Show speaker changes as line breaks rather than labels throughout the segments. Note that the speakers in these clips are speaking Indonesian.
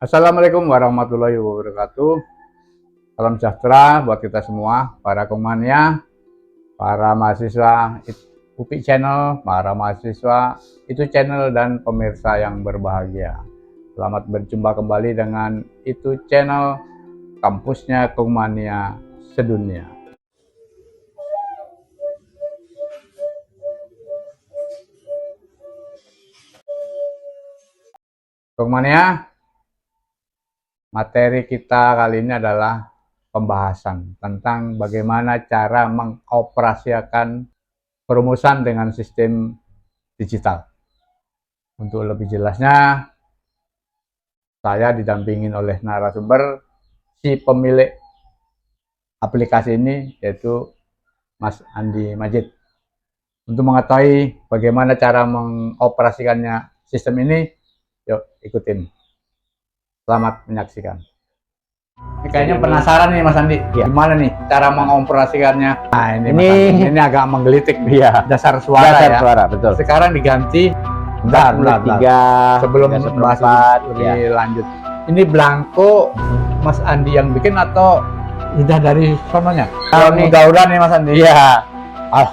Assalamualaikum warahmatullahi wabarakatuh. Salam sejahtera buat kita semua, para kongmania, para mahasiswa UPI Channel, para mahasiswa Itu Channel, dan pemirsa yang berbahagia. Selamat berjumpa kembali dengan Itu Channel, kampusnya kongmania sedunia. Kongmania, materi kita kali ini adalah pembahasan tentang bagaimana cara mengoperasikan perumusan dengan sistem digital. Untuk lebih jelasnya, saya didampingin oleh narasumber si pemilik aplikasi ini, yaitu Mas Andi Majid. Untuk mengetahui bagaimana cara mengoperasikannya sistem ini, yuk ikutin. Selamat menyaksikan. Ini kayaknya penasaran nih Mas Andi, ya. Gimana nih cara mengoperasikannya? Nah ini agak menggelitik nih, ya. Dasar suara,
dasar suara, betul.
Sekarang diganti. Bentar. Sebelum bahas lebih lanjut, ini belangko Mas Andi yang bikin atau udah dari sononya? Mudah-mudahan nih Mas Andi.
Iya.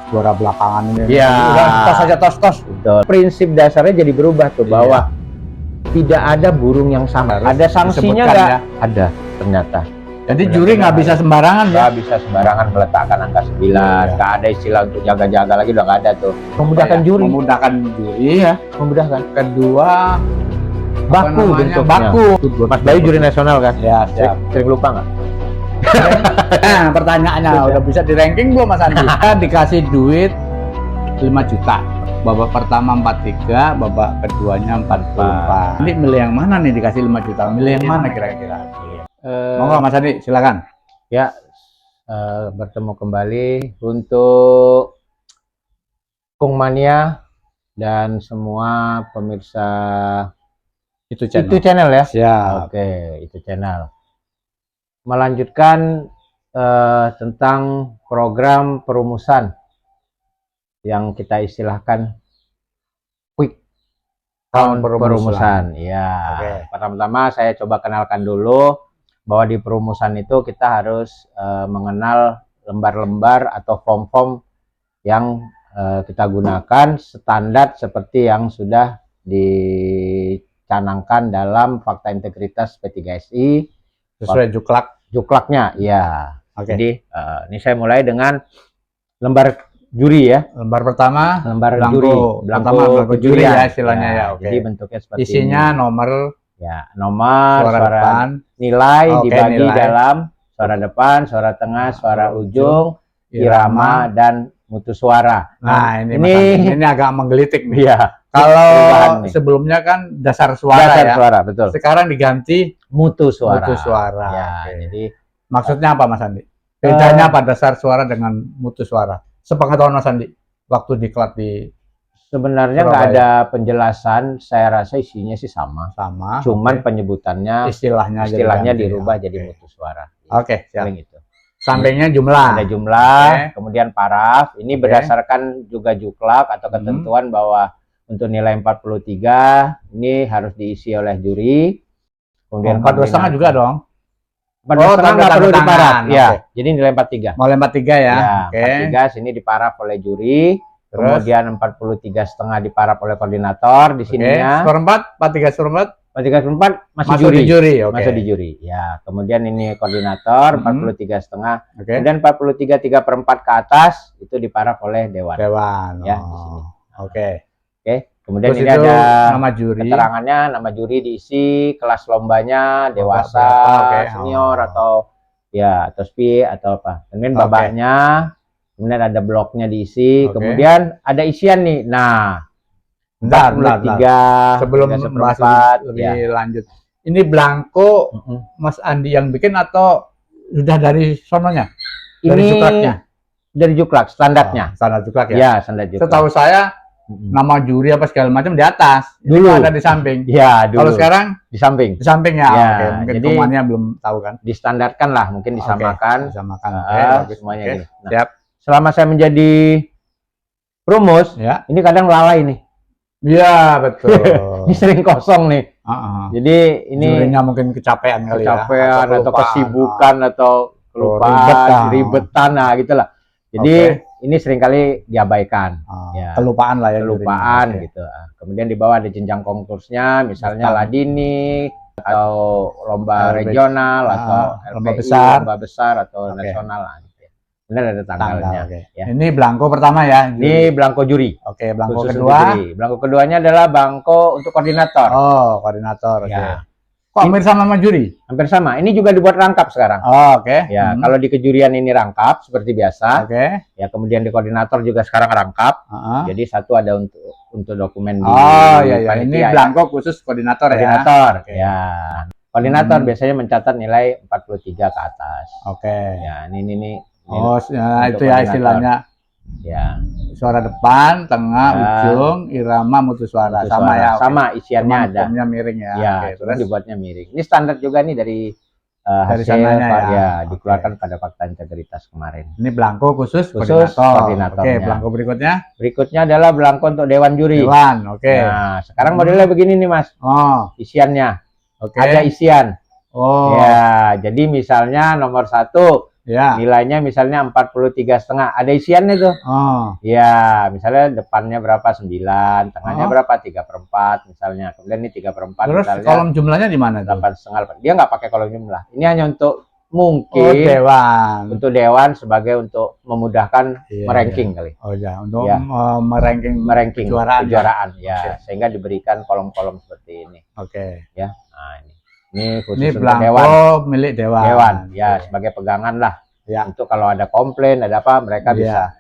Suara belakangan ini.
Iya.
Udah tos aja tos.
Betul. Prinsip dasarnya jadi berubah tuh, bahwa tidak ada burung yang sama. Ada sanksinya nggak?
Ya?
Ada ternyata.
Jadi juri nggak bisa sembarangan,
nggak bisa sembarangan meletakkan angka 9. Nggak ada istilah untuk jaga-jaga lagi, udah nggak ada tuh. Memudahkan juri.
Memudahkan juri, ya.
Memudahkan.
Kedua,
baku bentuknya.
Baku.
Mas Bayu juri nasional kan?
Ya, siap.
Sering lupa nggak?
Nah, pertanyaannya udah bisa di ranking belum Mas Andi? Kita dikasih duit 5 juta. Babak pertama 43, babak keduanya 44. Ini milih yang mana nih dikasih 5 juta? Milih yang mana kira-kira? Monggo Mas Andi, silakan.
Ya, bertemu kembali untuk Kongmania dan semua pemirsa
Itu Channel.
Itu Channel ya?
Siap.
Oke, Itu Channel. Melanjutkan tentang program perumusan yang kita istilahkan quick count perumusan. Ya. Okay. Pertama-tama saya coba kenalkan dulu bahwa di perumusan itu kita harus mengenal lembar-lembar atau form-form yang kita gunakan standar seperti yang sudah dicanangkan dalam Fakta Integritas P3SI
sesuai
juklaknya. Ya.
Okay.
Jadi ini saya mulai dengan lembar juri ya.
Lembar pertama,
lembar
belangko juri ya istilahnya ya.
Okay. Jadi bentuknya seperti
isinya ini.
Nomor, suara depan, nilai dibagi nilai dalam suara depan, suara tengah, suara ujung, irama dan mutu suara.
Nah, ini agak menggelitik nih.
Ya.
Kalau sebelumnya kan dasar suara ya.
Suara, betul.
Sekarang diganti
mutu suara.
Mutu suara.
Ya, jadi
maksudnya apa Mas Andi? Bedanya apa dasar suara dengan mutu suara? Sepengetahuan Mas Andi, waktu diklat di
sebenarnya nggak ada penjelasan, saya rasa isinya sih sama. Cuman penyebutannya istilahnya dirubah jadi mutu suara.
Oke, siap.
Gitu.
Sampingnya jumlah.
Ada jumlah, kemudian paraf. Ini berdasarkan juga juklak atau ketentuan bahwa untuk nilai 43 ini harus diisi oleh juri. Kemudian
42,5 juga dong.
42,5 nggak perlu diparaf. Ya, jadi nilai 43.
Mau 43 ya.
Ya, 43 sini diparaf oleh juri. Kemudian 43,5 diparaf oleh koordinator di sininya.
Skor 4,
43,4 masih juri. Masih di juri. Ya, kemudian ini koordinator 43,5. Kemudian 43 3/4 ke atas itu diparaf oleh dewan.
Ya,
di sini.
Oke.
Kemudian
terus
ini ada
nama juri.
Keterangannya, nama juri diisi, kelas lombanya, dewasa, senior atau SPI atau apa. Kemudian babaknya, kemudian ada bloknya diisi, kemudian ada isian nih. Nah,
bentar. Sebelum bahas lebih lanjut, ini belangko Mas Andi yang bikin atau sudah dari sononya? Dari juklaknya?
Dari juklak, standarnya.
Standar juklak ya?
Ya, standar juklak.
Setahu saya nama juri apa segala macam di atas, dulu ada di samping.
Ya, dulu.
Kalau sekarang
di samping.
Di samping ya. Mungkin
jadi
temannya belum tahu kan.
Distandarkan lah, mungkin disamakan. Semuanya
gitu.
Nah, siap. Selama saya menjadi rumus, ini kadang lalai nih.
Iya, betul.
Ini sering kosong nih. Jadi ini
jurinya mungkin kecapean kali
kecapean
ya,
atau kesibukan atau kelupaan, ribetan, nah gitulah. Jadi ini seringkali diabaikan, ya.
Kelupaan lah ya.
Kelupaan gitu. Kemudian di bawah ada jenjang konkursnya, misalnya Ladini atau lomba regional atau lomba besar atau nasional lah. Gitu. Benar ada tanggalnya.
Ya. Ini belangko pertama ya.
Ini belangko juri.
Oke, belangko kedua.
Belangko keduanya adalah belangko untuk koordinator.
Oh, koordinator.
Ya.
Kok hampir sama juri?
Hampir sama. Ini juga dibuat rangkap sekarang.
Oh, oke.
Ya, kalau di kejurian ini rangkap seperti biasa.
Oke.
Ya, kemudian di koordinator juga sekarang rangkap. Jadi satu ada untuk dokumen di
iya. Ini belangko khusus koordinator ya.
Koordinator. Ya. Koordinator biasanya mencatat nilai 43 ke atas.
Oke.
Ya, ini
itu ya istilahnya.
Ya.
Suara depan, tengah, ujung, irama, mutu suara. Sama ya.
Sama isiannya ada.
Formnya miring ya.
Ya, terus dibuatnya miring. Ini standar juga nih dari hasil
sananya
ya dikeluarkan pada fakta integritas kemarin.
Ini belangko khusus koordinator. Oke, belangko berikutnya.
Berikutnya adalah belangko untuk dewan juri.
Dewan, oke.
Nah, sekarang modelnya begini nih, Mas. Isiannya. Ada isian. Ya, jadi misalnya nomor 1 nilainya misalnya 43,5. Ada isiannya tuh. Ya, misalnya depannya berapa 9, tengahnya berapa 3/4 misalnya. Kemudian ini 3/4.
Terus misalnya, kolom jumlahnya di mana?
8,5. Dia nggak pakai kolom jumlah. Ini hanya untuk mungkin
dewan.
Untuk dewan sebagai untuk memudahkan meranking kali.
Oh ya, untuk meranking
kejuaraan ya. Sehingga diberikan kolom-kolom seperti ini.
Oke.
Ya. Nah, ini khusus untuk
dewan, milik dewan.
Dewan, ya sebagai pegangan lah. Ya. Untuk kalau ada komplain, ada apa, mereka bisa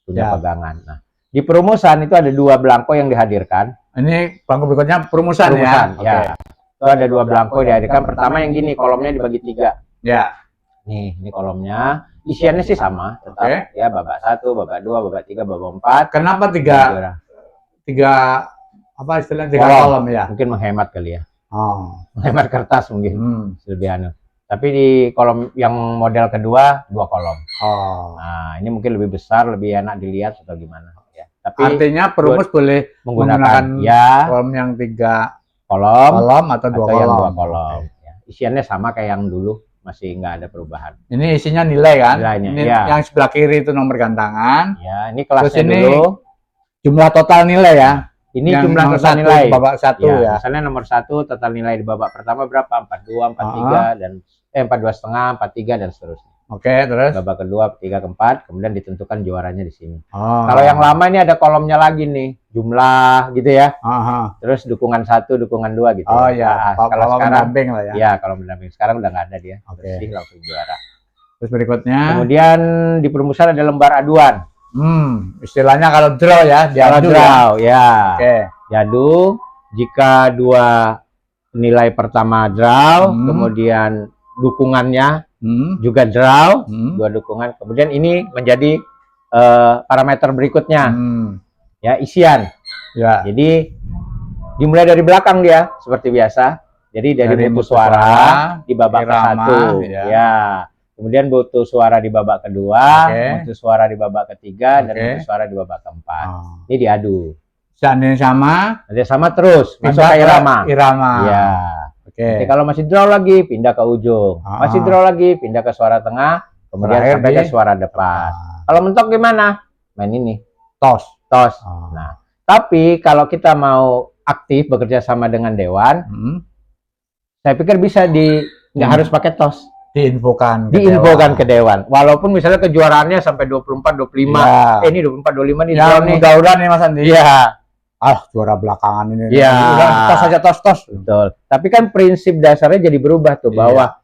punya pegangan. Nah, di perumusan itu ada 2 belangko yang dihadirkan.
Ini belangko berikutnya perumusan
ya. Itu ada 2 belangko dihadirkan. Pertama yang gini, kolomnya dibagi 3.
Ya.
Nih, ini kolomnya. Isiannya sih sama, tetap ya babak 1, babak 2, babak 3, babak 4.
Kenapa 3 apa istilahnya 3 kolom ya?
Mungkin menghemat kali ya. Menghemat kertas mungkin lebih anu. Tapi di kolom yang model kedua 2 kolom. Nah, ini mungkin lebih besar, lebih enak dilihat atau gimana ya. Tapi
artinya perumus boleh menggunakan kolom yang 3 kolom atau 2 kolom.
Yang 2 kolom. Ya. Isiannya sama kayak yang dulu, masih nggak ada perubahan.
Ini isinya nilai kan?
Nilainya,
ini yang sebelah kiri itu nomor gantangan.
Ya, ini kelasnya.
Terus ini
dulu.
Jumlah total nilai ya.
Ini jumlah total nilai
babak 1 ya.
Misalnya nomor 1 total nilai di babak pertama berapa? 42, 43 dan 42,5, 43 dan seterusnya.
Oke, terus
babak kedua, 3 ke 4, kemudian ditentukan juaranya di sini. Kalau yang lama ini ada kolomnya lagi nih, jumlah gitu ya. Terus dukungan 1, dukungan 2 gitu.
Ya. Kalau sekarang pendamping lah ya.
Ya, kalau pendamping. Sekarang udah nggak ada dia. Bersih langsung juara.
Terus berikutnya.
Kemudian di perumusan ada lembar aduan.
Istilahnya kalau draw ya,
diadu ya. Diadu jika 2 nilai pertama draw, kemudian dukungannya juga draw, 2 dukungan. Kemudian ini menjadi parameter berikutnya. Ya, isian. Ya. Jadi dimulai dari belakang dia seperti biasa. Jadi dari mutu suara di babak ke-1 ya. Kemudian mutu suara di babak kedua, mutu suara di babak ketiga, dan mutu suara di babak keempat. Ini diadu.
Seandainya sama?
Seandainya sama terus, masuk ke irama. Ya. Jadi kalau masih draw lagi, pindah ke ujung. Masih draw lagi, pindah ke suara tengah, kemudian sampai ke suara depan. Kalau mentok gimana? Main ini. Tos. Nah, tapi kalau kita mau aktif bekerja sama dengan dewan, saya pikir bisa nggak harus pakai tos.
Diinfokan
ke dewan. Walaupun misalnya kejuaraannya sampai 24, 25. Ini 24, 25 nih.
Ya, mudah-mudahan nih Mas Andi.
Iya.
Juara belakangan ini.
Iya.
Tos aja, tos.
Betul. Tapi kan prinsip dasarnya jadi berubah tuh, bahwa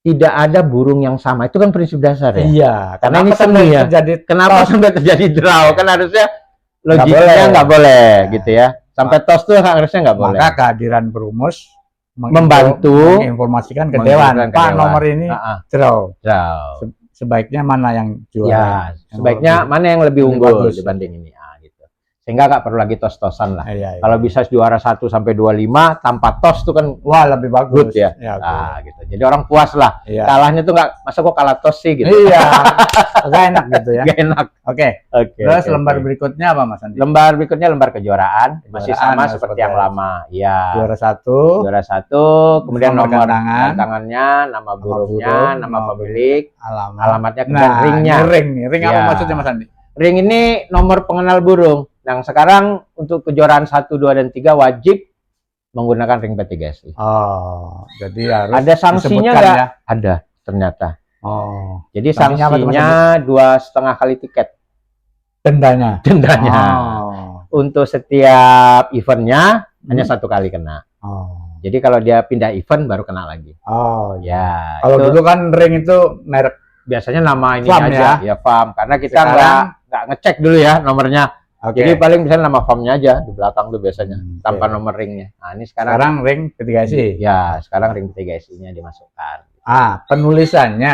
tidak ada burung yang sama. Itu kan prinsip dasar ya.
Iya.
Karena ini seni ya. Kenapa sampai terjadi draw? Kan harusnya logikanya nggak boleh gitu ya. Sampai tos tuh harusnya nggak boleh.
Maka kehadiran perumus
membantu
menginformasikan ke dewan. Pak, nomor ini draw. Sebaiknya mana yang juara?
Ya, sebaiknya mana yang lebih unggul dibanding ini. Gitu. sehingga nggak perlu lagi tos-tosan lah.
Iya.
Kalau bisa juara 1 sampai 25 tanpa tos tuh kan
Wah, lebih bagus
ya.
Ya,
Nah, gitu. Jadi orang puas lah.
Iya.
Kalahnya tuh nggak, masa kok kalah tos sih gitu.
Iya. Gak enak gitu ya.
Nggak enak.
Oke. Terus lembar berikutnya apa Mas Andi?
Lembar berikutnya lembar kejuaraan, masih sama
Kejuaraan,
seperti
seperti
yang lama. Iya.
Juara 1.
Juara 1, kemudian nomor gantangannya, nama burungnya, nama pemilik, alamatnya, kemudian ringnya.
Ring nih. Ring apa
Iya.
maksudnya Mas Andi?
Ring ini nomor pengenal burung. Nah, sekarang untuk kejuaraan 1, 2, dan 3 wajib menggunakan ring P3SI.
Oh, jadi harus
Ada sanksinya
disebutkan
nggak?
ya?
Ada, ternyata.
Oh,
Jadi
sanksinya apa tuh, Mas
sanksinya 2,5 kali tiket
dendanya.
dendanya.
Oh.
Untuk setiap eventnya hanya 1 kali kena.
Oh.
Jadi kalau dia pindah event baru kena lagi.
Oh,
Ya,
kalau
itu
dulu kan ring itu merek
biasanya nama ini
FAM
aja, ya FAM. Karena kita
Sekarang-
nggak ngecek dulu ya nomornya.
Oke.
Jadi paling misalnya nama farmnya aja di belakang tuh biasanya tanpa
oke.
nomor ringnya. Nah ini
sekarang
sekarang,
ring P3SI.
ya sekarang ring P3SI-nya dimasukkan.
Penulisannya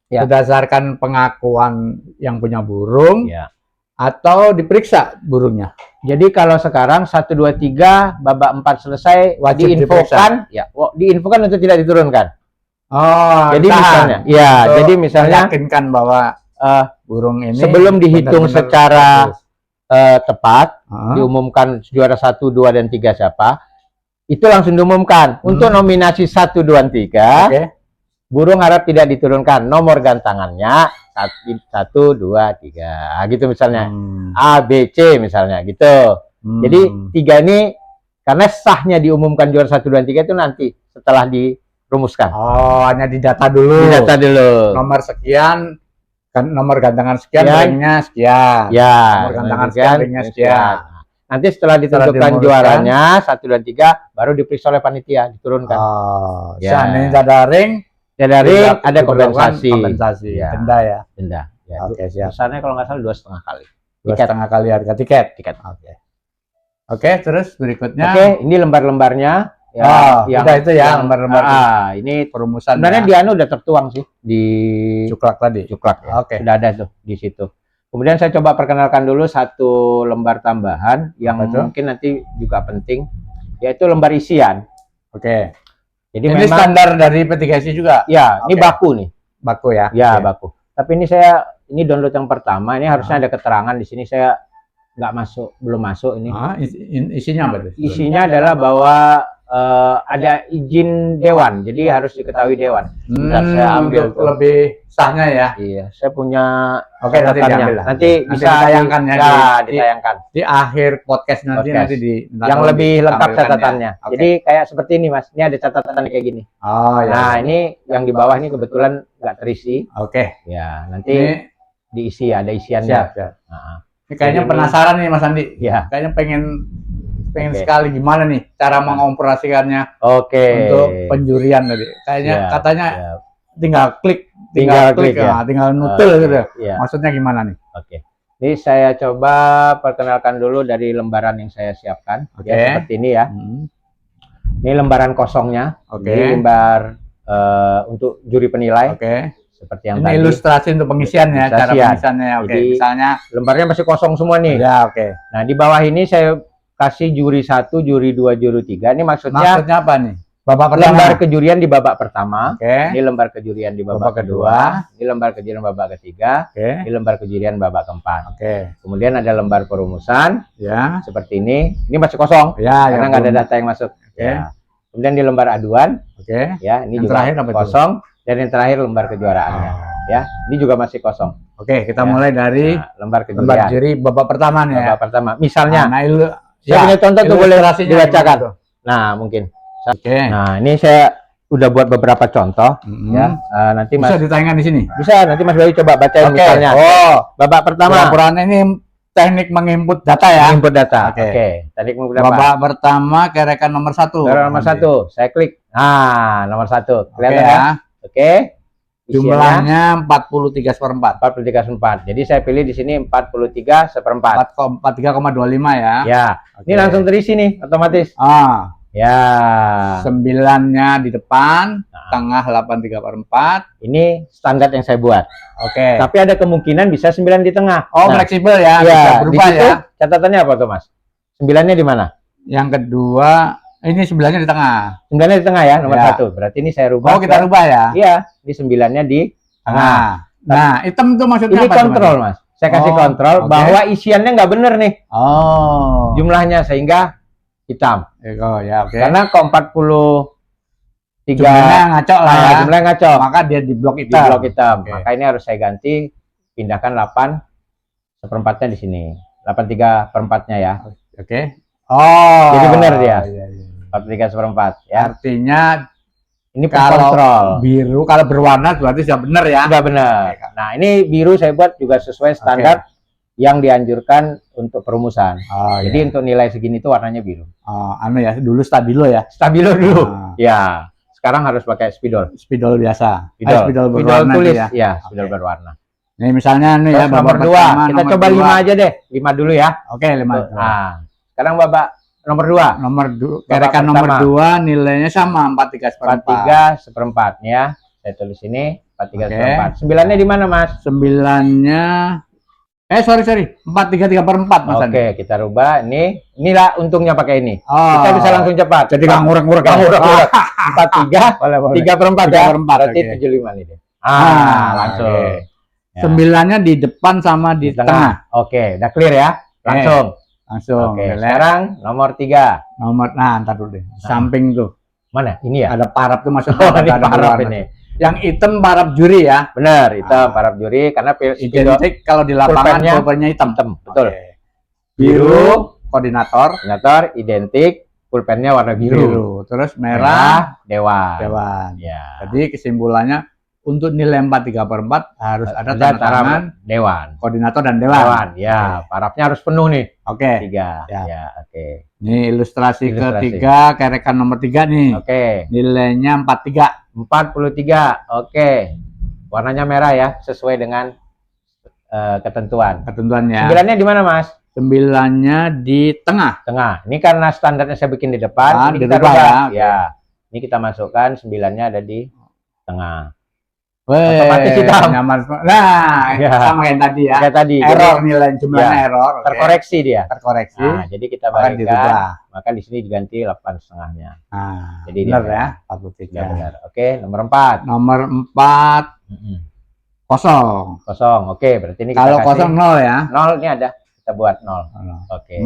Ya.
berdasarkan pengakuan yang punya burung
Ya.
atau diperiksa burungnya.
Jadi kalau sekarang 1, 2, 3 babak 4 selesai
Wajib
diinfokan, ya diinfokan untuk tidak diturunkan.
Oh,
Jadi
tahan.
misalnya, ya
Untuk
jadi misalnya
meyakinkan bahwa burung ini
sebelum dihitung
benar-benar
secara
bagus. Hah?
tepat, diumumkan juara 1, 2, dan 3 siapa, itu langsung diumumkan. Untuk nominasi 1, 2, dan 3,
Oke.
burung harap tidak diturunkan. Nomor gantangannya 1, 2, 3. Nah, gitu misalnya. A, B, C misalnya gitu. Jadi 3 ini karena sahnya diumumkan juara 1, 2, dan 3 itu nanti setelah dirumuskan.
Oh, hanya didata dulu.
Didata dulu.
Nomor sekian, kan nomor gantangan sekian,
Sekian.
ringnya sekian.
Ya,
Nomor gantangan sekian, ringnya sekian.
Nanti setelah ditentukan
dirumuskan,
juaranya 1, 2, 3 baru diperiksa oleh panitia, diturunkan.
Oh,
Ya.
seandainya ada ring,
Dari ada
diberlakukan
kompensasi.
kompensasi,
Ya.
denda ya.
Denda. Ya,
Oke, siap.
besarnya kalau nggak salah 2,5 kali.
2,5 kali harga tiket.
Tiket.
Oke. Oke, terus berikutnya.
Oke, ini lembar-lembarnya.
Udah itu ya, lembar-lembar.
Ini
Perumusan.
sebenarnya
ya.
di anu udah tertuang sih di
Cuklak tadi.
Cuklak. Ya.
Oke.
Sudah ada tuh di situ. Kemudian saya coba perkenalkan dulu 1 lembar tambahan yang
Apa itu?
mungkin nanti juga penting, yaitu lembar isian.
Oke.
Jadi
Ini
memang
standar dari P3SI juga.
ya, ini
Oke.
baku nih.
Baku ya.
Ya,
Oke.
baku. Tapi ini download yang pertama, ini harusnya ada keterangan di sini, saya nggak masuk, belum masuk ini.
Isinya apa tuh?
Isinya adalah bahwa ada izin dewan, jadi harus diketahui dewan. Bentar, saya ambil
untuk
tuh.
lebih sahnya ya.
Iya, saya punya
Oke, nanti
catatannya.
diambil lah.
Nanti bisa
ditayangkan ya.
ditayangkan.
Di akhir podcast nanti
Podcast.
nanti
Yang lebih lengkap
ditampilkan ya.
catatannya.
Oke.
Jadi kayak seperti ini, Mas. Ini ada catatan kayak gini.
Oh ya.
Nah, ini yang di bawah ini kebetulan nggak terisi.
Oke.
Ya, nanti
Ini
diisi, ada isiannya.
siap, siap.
Nah,
Ini kayaknya
Jadi-
penasaran nih Mas Andi.
ya.
Kayaknya pengen
Oke.
sekali gimana nih cara mengoperasikannya
Oke.
untuk penjurian tadi. Kayaknya
Siap,
katanya
siap.
tinggal klik,
Tinggal klik, ya.
tinggal nutul
Oke,
gitu.
iya.
Maksudnya gimana nih?
Oke. Ini saya coba perkenalkan dulu dari lembaran yang saya siapkan.
Oke.
Ya, seperti ini ya. Ini lembaran kosongnya.
Oke.
Ini lembar untuk juri penilai.
Oke.
Seperti yang
Ini
tadi.
ilustrasi untuk pengisiannya, cara
Ilustrasian.
pengisiannya. Oke.
Jadi,
Misalnya,
Lembarnya masih kosong semua nih.
ya oke.
Nah, di bawah ini saya kasih juri 1, juri 2, juri 3. Ini maksudnya
Maksudnya apa nih? Babak pertama.
lembar kejurian di babak pertama.
Oke.
Ini lembar kejurian di babak
Babak
kedua.
kedua.
Ini lembar kejurian babak ketiga.
Oke.
Ini lembar kejurian babak keempat.
Oke.
Kemudian ada lembar perumusan
Ya.
seperti ini. Ini masih kosong
Ya,
karena
ya,
nggak ada
belum.
data yang masuk.
Oke.
Ya. Kemudian di lembar aduan,
Oke.
ya ini
Yang
juga
terakhir apa itu?
kosong. Dan yang terakhir lembar kejuaraannya, ya ini juga masih kosong.
Oke, kita
Ya.
mulai dari
Nah, lembar
lembar
kejurian
juri babak pertama nih ya.
babak pertama. Misalnya,
Nah,
saya punya contoh tuh boleh
ilustrasinya
dibacakan.
gimana tuh?
Nah mungkin.
Oke.
Nah ini saya udah buat beberapa contoh,
Mm-mm.
ya. Nanti
Bisa
Mas
ditayangkan di sini.
nanti Mas Bayu coba bacain
Oke.
misalnya.
Oh,
Babak pertama,
pura-puraan ini teknik menginput data ya.
input data.
Oke.
Oke. Tadi mau berapa?
Babak pertama kerekan nomor 1.
Nomor 1, saya klik. Nah, nomor 1.
Oke
Kelihatan ya?
ya.
Oke. Isiannya
Jumlahnya 43/4.
43/4. Jadi saya pilih di sini 43/4.
43,25 ya.
Ya.
Oke.
Ini langsung terisi nih otomatis.
Ah,
Ya.
9-nya di depan, tengah 8/3/4.
Ini standar yang saya buat.
Oke.
Tapi ada kemungkinan bisa 9 di tengah.
Oh, fleksibel ya,
ya,
bisa berubah
di situ,
ya.
Catatannya apa tuh, Mas? 9-nya di mana?
Yang kedua, ini 9-nya di tengah.
9-nya di tengah ya, nomor
Ya.
1. Berarti ini saya rubah.
Oh, kita rubah ya?
Iya, di 9-nya di tengah.
Nah, hitam itu maksudnya
Ini
apa?
kontrol, Mas. Saya kasih
Oh,
kontrol
oke.
bahwa isiannya nggak bener nih.
Oh.
Jumlahnya sehingga hitam.
Oh, ya, oke.
Karena ke 43
Jumlahnya ngaco lah ya.
jumlahnya ngaco.
Maka dia di blok
Di
hitam.
blok hitam.
Oke.
Maka ini harus saya ganti, pindahkan 8/4-nya di sini. 8/3/4-nya ya.
Oke. Oh.
Jadi benar dia.
Iya, iya.
4/3/4 ya.
Artinya
Ini
kalau
kontrol.
biru, kalau berwarna berarti sudah benar ya.
Sudah benar. Nah, ini biru saya buat juga sesuai standar yang dianjurkan untuk perumusan.
Oh,
Jadi
iya.
untuk nilai segini tuh warnanya biru.
Anu ya, dulu stabilo ya.
Stabilo dulu.
Ah.
Ya. Sekarang harus pakai spidol.
Spidol biasa.
Spidol,
Spidol
spidol
berwarna
tulis
itu ya.
ya, spidol
Oke.
berwarna.
Nih misalnya nih ya,
Terus
babak
nomor 2.
pertama,
Kita
nomor
coba 5
dua.
aja deh. 5 dulu ya.
Oke, 5.
Nah, sekarang Bapak nomor 2.
Nomor 2,
Babak
kerekan nomor
pertama.
2 nilainya sama 4/3/4.
4/3/4 ya. Saya tulis ini 4/3/4.
Oke.
9-nya di mana, Mas?
9-nya sorry. 4/3/4 Mas Andi.
Oke, kita rubah ini. Inilah untungnya pakai ini.
Oh.
Kita bisa langsung cepat.
Jadi nggak ngurek-ngurek.
Nggak ngurek-ngurek. 4/3
Boleh, boleh.
3/4 ya.
3/4,
Berarti
oke.
75 nih dia. Langsung.
oke.
Ya.
9-nya di depan sama di tengah.
Oke, udah clear ya. Langsung.
Langsung.
Oke,
Boleh.
sekarang nomor 3.
Nomor, ntar dulu deh. Samping tuh.
Mana? Ini ya?
Ada parap tuh maksudnya.
Oh, ini
ada
paraf
berwarna.
ini.
Yang hitam parap juri ya.
Benar, itu
Ah.
paraf juri karena
Identik kalau di lapangan
pulpennya
pulpennya hitam.
hitam, betul.
Oke. Biru koordinator.
koordinator identik, pulpennya warna biru.
Terus merah
dewan.
dewan.
Ya.
Jadi kesimpulannya untuk nilai 4/3/4 harus ada tanda
Ada
tangan
dewan.
koordinator dan dewan.
Dewan, ya. Parafnya harus penuh nih.
Oke.
3.
Ya.
Ya, oke.
Ini ilustrasi
Ilustrasi.
ketiga, kerekan nomor 3 nih.
Oke.
Nilainya 43.
43. Oke. Warnanya merah ya, sesuai dengan ketentuan.
Ketentuannya.
9-nya di mana, Mas?
9-nya di tengah.
Tengah. Ini karena standarnya saya bikin di depan, ini kita
dirubah
rubah.
ya.
Ya. Ini kita masukkan 9-nya ada di tengah.
Weh,
Otomatis hitam.
nyaman. Nah,
Ya.
sama kayak tadi ya.
Kayak tadi.
Error
Jadi,
nilai jumlahnya
Ya.
error. oke.
terkoreksi dia.
Terkoreksi.
Nah, jadi kita
Maka dirubah.
balikan, maka di sini diganti 8,5-nya.
Nah,
Jadi
benar
dia-
ya,
Ya,
43.
benar. Oke, nomor 4.
Nomor 4 kosong.
Kosong. Oke, berarti ini kita
Kalau
kasih
kosong 0 ya.
0 ini ada. Kita buat 0. Oke.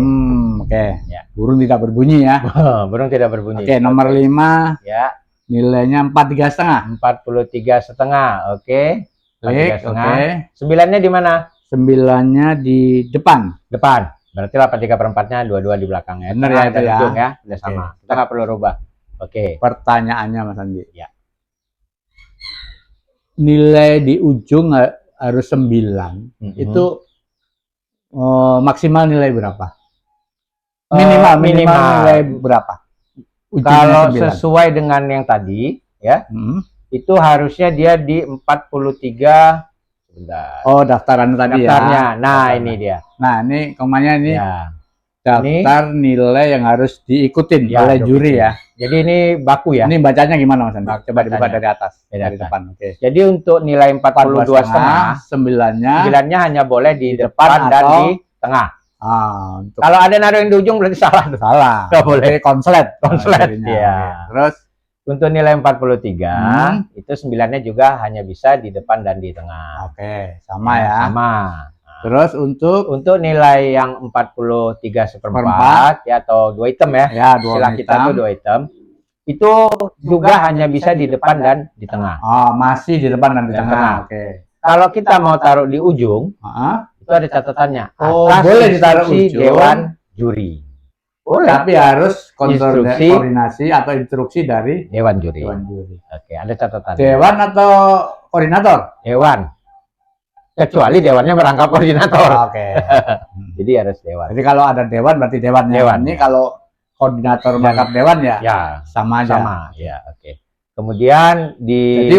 Oke.
Ya.
Burung tidak berbunyi ya.
Burung tidak berbunyi.
Oke, nomor 5
Ya,
nilainya 43,5.
43,5. Oke.
Klik,
43,5.
oke.
9-nya di mana?
9-nya di depan.
Depan. Berarti 83/4-nya dua-dua di belakang ya.
Benar
Tengah
ya, itu
dan
ya.
ujung ya. Udah
Oke.
sama. Kita nggak perlu rubah. Oke.
Pertanyaannya Mas Andi.
Ya.
Nilai di ujung harus 9. Itu maksimal nilai berapa? Minimal nilai berapa? Ujungnya
Kalau
9.
sesuai dengan yang tadi ya,
Hmm.
itu harusnya dia di 43. Sebentar.
Oh, daftaran tadi
Daftarnya.
ya.
Nah,
Daftarnya.
ini dia.
Nah, ini kemana ini?
Ya.
Daftar nilai yang harus diikutin
Ya,
oleh juri
diikutin.
ya.
Jadi ini baku ya.
Ini bacanya gimana Mas Andi? Coba dibuka
Bacanya.
dari atas,
Dari
dari
atas.
depan. Oke.
Jadi untuk nilai 42,5,
9-nya
9-nya hanya boleh di
Di
depan
depan
dan
atau
di tengah.
untuk
Kalau ada naruh yang di ujung berarti salah.
salah.
Nggak boleh.
Oke, konslet.
Konslet,
jadinya.
iya.
Oke. Terus
Untuk nilai 43,
Hmm.
itu 9-nya juga hanya bisa di depan dan di tengah.
oke, sama ya.
Sama.
Terus untuk
Nilai yang 43/4 ya, atau 2 item ya.
ya dua
Istilah kita
hitam.
tuh 2 item. Itu juga hanya bisa di depan dan di tengah.
Oh, masih di depan dan di
Yang
tengah.
tengah.
Oke.
Kalau kita mau taruh di ujung,
Heeh.
itu ada catatannya.
Oh,
Atas
boleh ditaruh
instruksi
ujung.
Dewan Juri. Boleh.
Tapi harus
Instruksi.
koordinasi atau instruksi dari
Dewan Juri.
Dewan Juri.
Oke, ada catatan.
Dewan atau koordinator?
Dewan. Kecuali dewannya merangkap koordinator.
Oke.
Jadi harus dewan.
Jadi kalau ada dewan berarti dewannya.
Dewan,
Ini
ya.
kalau koordinator merangkap dewan ya,
Ya,
sama aja.
sama. Ya, oke. Kemudian di
Jadi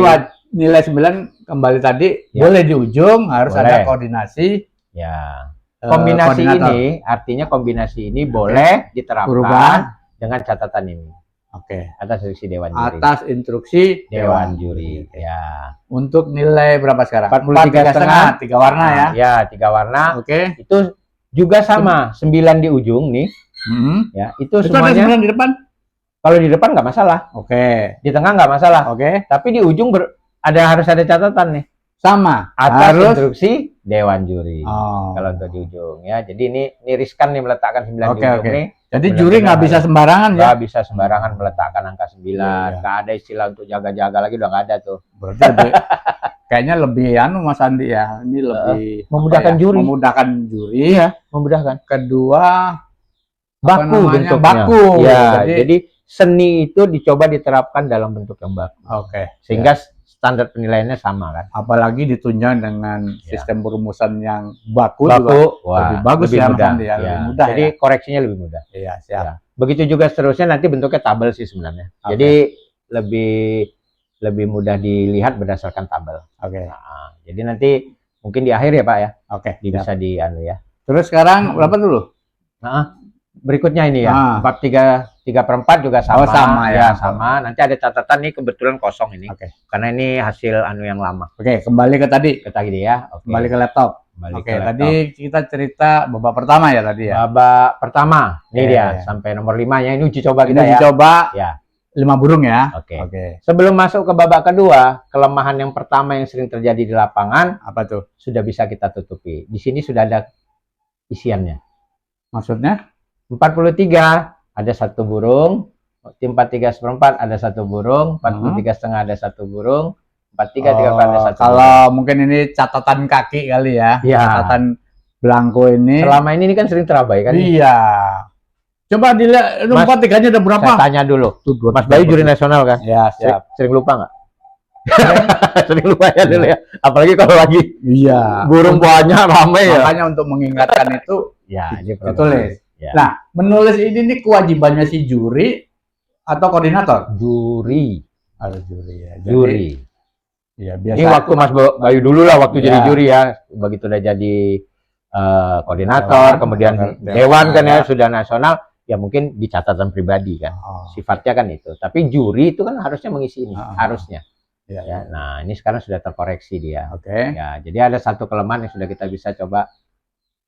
nilai 9 kembali tadi
Ya.
boleh di ujung, harus
Boleh.
ada koordinasi.
ya, kombinasi
koordinator.
ini artinya kombinasi ini boleh diterapkan
Berubah.
dengan catatan ini.
Oke.
Atas instruksi Dewan Juri.
Atas instruksi
Dewan Juri. Ya.
Untuk nilai berapa sekarang?
43,5.
3 warna ya.
Ya, 3 warna.
Oke.
Itu juga sama, 9 di ujung nih. Ya, itu semuanya.
Ada 9 di depan?
Kalau di depan nggak masalah.
Oke.
Di tengah nggak masalah.
Oke.
Tapi di ujung harus ada catatan nih.
Sama.
Atas instruksi Dewan Juri.
Oh.
Kalau untuk di ujung ya. Jadi ini riskan nih meletakkan 9 di ujung nih.
Jadi juri nggak bisa sembarangan ya?
Nggak bisa sembarangan meletakkan angka 9. Nggak ada istilah untuk jaga-jaga lagi, udah nggak ada tuh.
Berarti kayaknya lebih Mas Andi ya. Ini lebih
memudahkan juri.
Memudahkan juri ya.
Memudahkan.
Kedua
baku bentuknya.
Baku.
Ya, jadi seni itu dicoba diterapkan dalam bentuk yang baku.
Oke.
Sehingga standar penilaiannya sama kan.
Apalagi ditunjang dengan sistem perumusan yang baku
wah,
lebih bagus
lebih
ya,
mudah.
Mas Andi, ya. Lebih mudah.
Jadi koreksinya lebih mudah.
Iya, siap.
Ya. Begitu juga seterusnya, nanti bentuknya tabel sih sebenarnya. Jadi lebih mudah dilihat berdasarkan tabel.
Oke.
Nah, jadi nanti mungkin di akhir ya Pak ya.
Oke.
Bisa di ya.
Terus sekarang berapa dulu?
Nah, berikutnya ini ya. 3/4 juga sama.
Oh, sama ya.
Sama. Nanti ada catatan nih, kebetulan kosong ini.
Oke.
Karena ini hasil yang lama.
Oke, kembali ke tadi.
Ya. Oke.
Kembali ke laptop. Oke, tadi kita cerita babak pertama ya tadi ya.
Babak pertama. Ini dia sampai nomor 5-nya, ini uji coba kita
uji coba.
Ya.
5 burung ya.
Oke. Sebelum masuk ke babak kedua, kelemahan yang pertama yang sering terjadi di lapangan,
apa tuh?
Sudah bisa kita tutupi. Di sini sudah ada isiannya.
Maksudnya?
43 ada 1 burung, tim 43/4 ada 1 burung, 43,5 ada 1 burung, 43 ada 1
kalau burung. Mungkin ini catatan kaki kali ya. Catatan belangko ini.
Selama ini kan sering terabaikan.
Iya. Coba dilihat 43-nya ada berapa?
Saya tanya dulu. Mas Bayu juri nasional kan?
Ya, siap.
Sering lupa nggak? Sering lupa ya dulu ya. Apalagi kalau lagi burung banyak ramai ya.
Makanya untuk mengingatkan itu ditulis.
Ya.
Nah, menulis ini nih kewajibannya si juri atau koordinator?
Juri.
Ada juri ya. Jadi,
juri.
Ya, biasa.
Ini waktu Mas Bayu dulu lah, waktu jadi juri ya. Begitu udah jadi koordinator, kemudian dewan kan ya, sudah nasional, ya mungkin di catatan pribadi kan. Sifatnya kan itu. Tapi juri itu kan harusnya mengisi ini, harusnya. Ya. Nah, ini sekarang sudah terkoreksi dia. Ya, jadi ada 1 kelemahan yang sudah kita bisa coba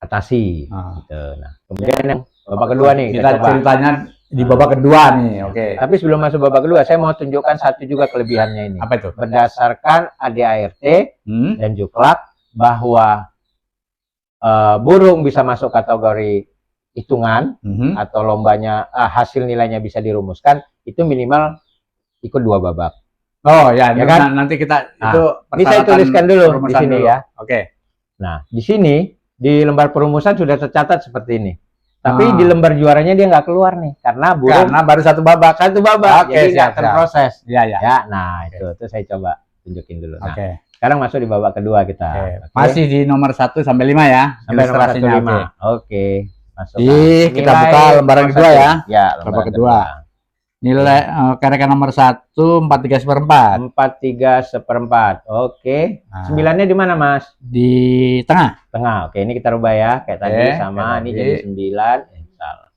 atasi. Gitu. Nah, kemudian yang babak kedua nih
kita ceritanya di babak kedua nih.
Tapi sebelum masuk babak kedua, saya mau tunjukkan 1 juga kelebihannya ini.
Apa itu?
Berdasarkan ADART dan Juklak bahwa burung bisa masuk kategori hitungan atau lombanya hasil nilainya bisa dirumuskan, itu minimal ikut 2 babak.
Oh ya,
kan?
Nanti kita itu
ini saya tuliskan dulu di sini ya.
Oke.
Nah, di sini di lembar perumusan sudah tercatat seperti ini. Tapi di lembar juaranya dia nggak keluar nih, karena
baru 1 babak.
Jadi nggak terproses.
Ya.
Nah, itu saya coba tunjukin dulu. Nah,
Sekarang masuk di babak kedua kita.
Oke. Masih di nomor 1 sampai 5 ya.
Sampai nomor 1 5. Oke. Masuk.
Kita buka lembaran kedua ya.
Ya,
lembaran kedua. Nilai kerekan nomor 1 4/3/4.
4/3/4. Oke.
Nah.
9-nya di mana, Mas?
Di tengah.
Tengah. Oke, ini kita rubah ya. Kayak tadi sama. Ini jadi 9. Salah.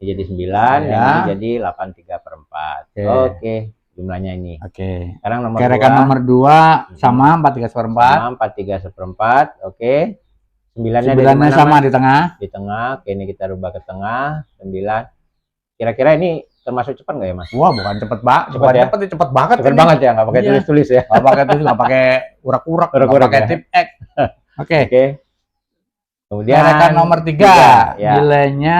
Ini jadi 9.
Ya.
Ini jadi 8/3/4. Oke. Jumlahnya ini.
Oke.
Sekarang nomor
kerekan
2.
nomor 2 sama 4/3/4.
Sama 4/3/4. Oke. 9-nya
sama di tengah.
Di tengah. Oke, ini kita rubah ke tengah. 9. Kira-kira ini termasuk cepat nggak ya, Mas?
Wah, bukan cepet banget.
Cepet ya?
Cepet banget.
Cepet banget ya, nggak pakai tulis-tulis ya.
Nggak pakai tulis, nggak pakai urak-urak, nggak pakai tip X. Oke.
Kemudian
kerekan nomor 3.
Ya.
Nilainya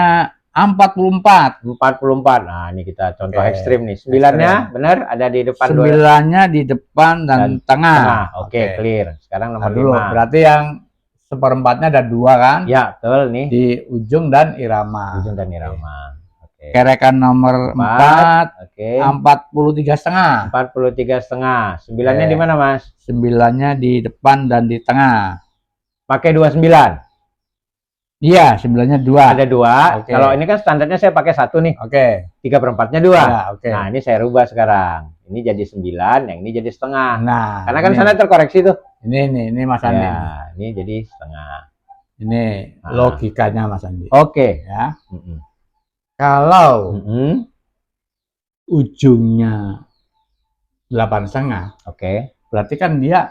44.
44. Nah, ini kita contoh ekstrim nih. 9-nya benar ada di depan
9-nya di depan dan tengah.
Oke, clear. Sekarang nomor 5.
Berarti yang 1/4-nya ada 2 kan?
Ya, betul nih.
Di ujung dan irama.
Ujung dan irama. Oke.
Kerekan nomor 4.
Oke.
43,5.
43,5. 9-nya di mana, Mas?
9-nya di depan dan di tengah.
Pakai 29.
Iya, 9-nya 2.
Ada 2. Kalau ini kan standarnya saya pakai 1 nih. 3/4-nya 2.
Ya,
Nah, ini saya rubah sekarang. Ini jadi 9, yang ini jadi setengah.
Nah,
karena kan sana terkoreksi tuh.
Ini Mas Andi.
Ya, ini jadi setengah.
Ini logikanya Mas Andi.
Oke.
Ya. Kalau ujungnya 8,5,
Oke.
berarti kan dia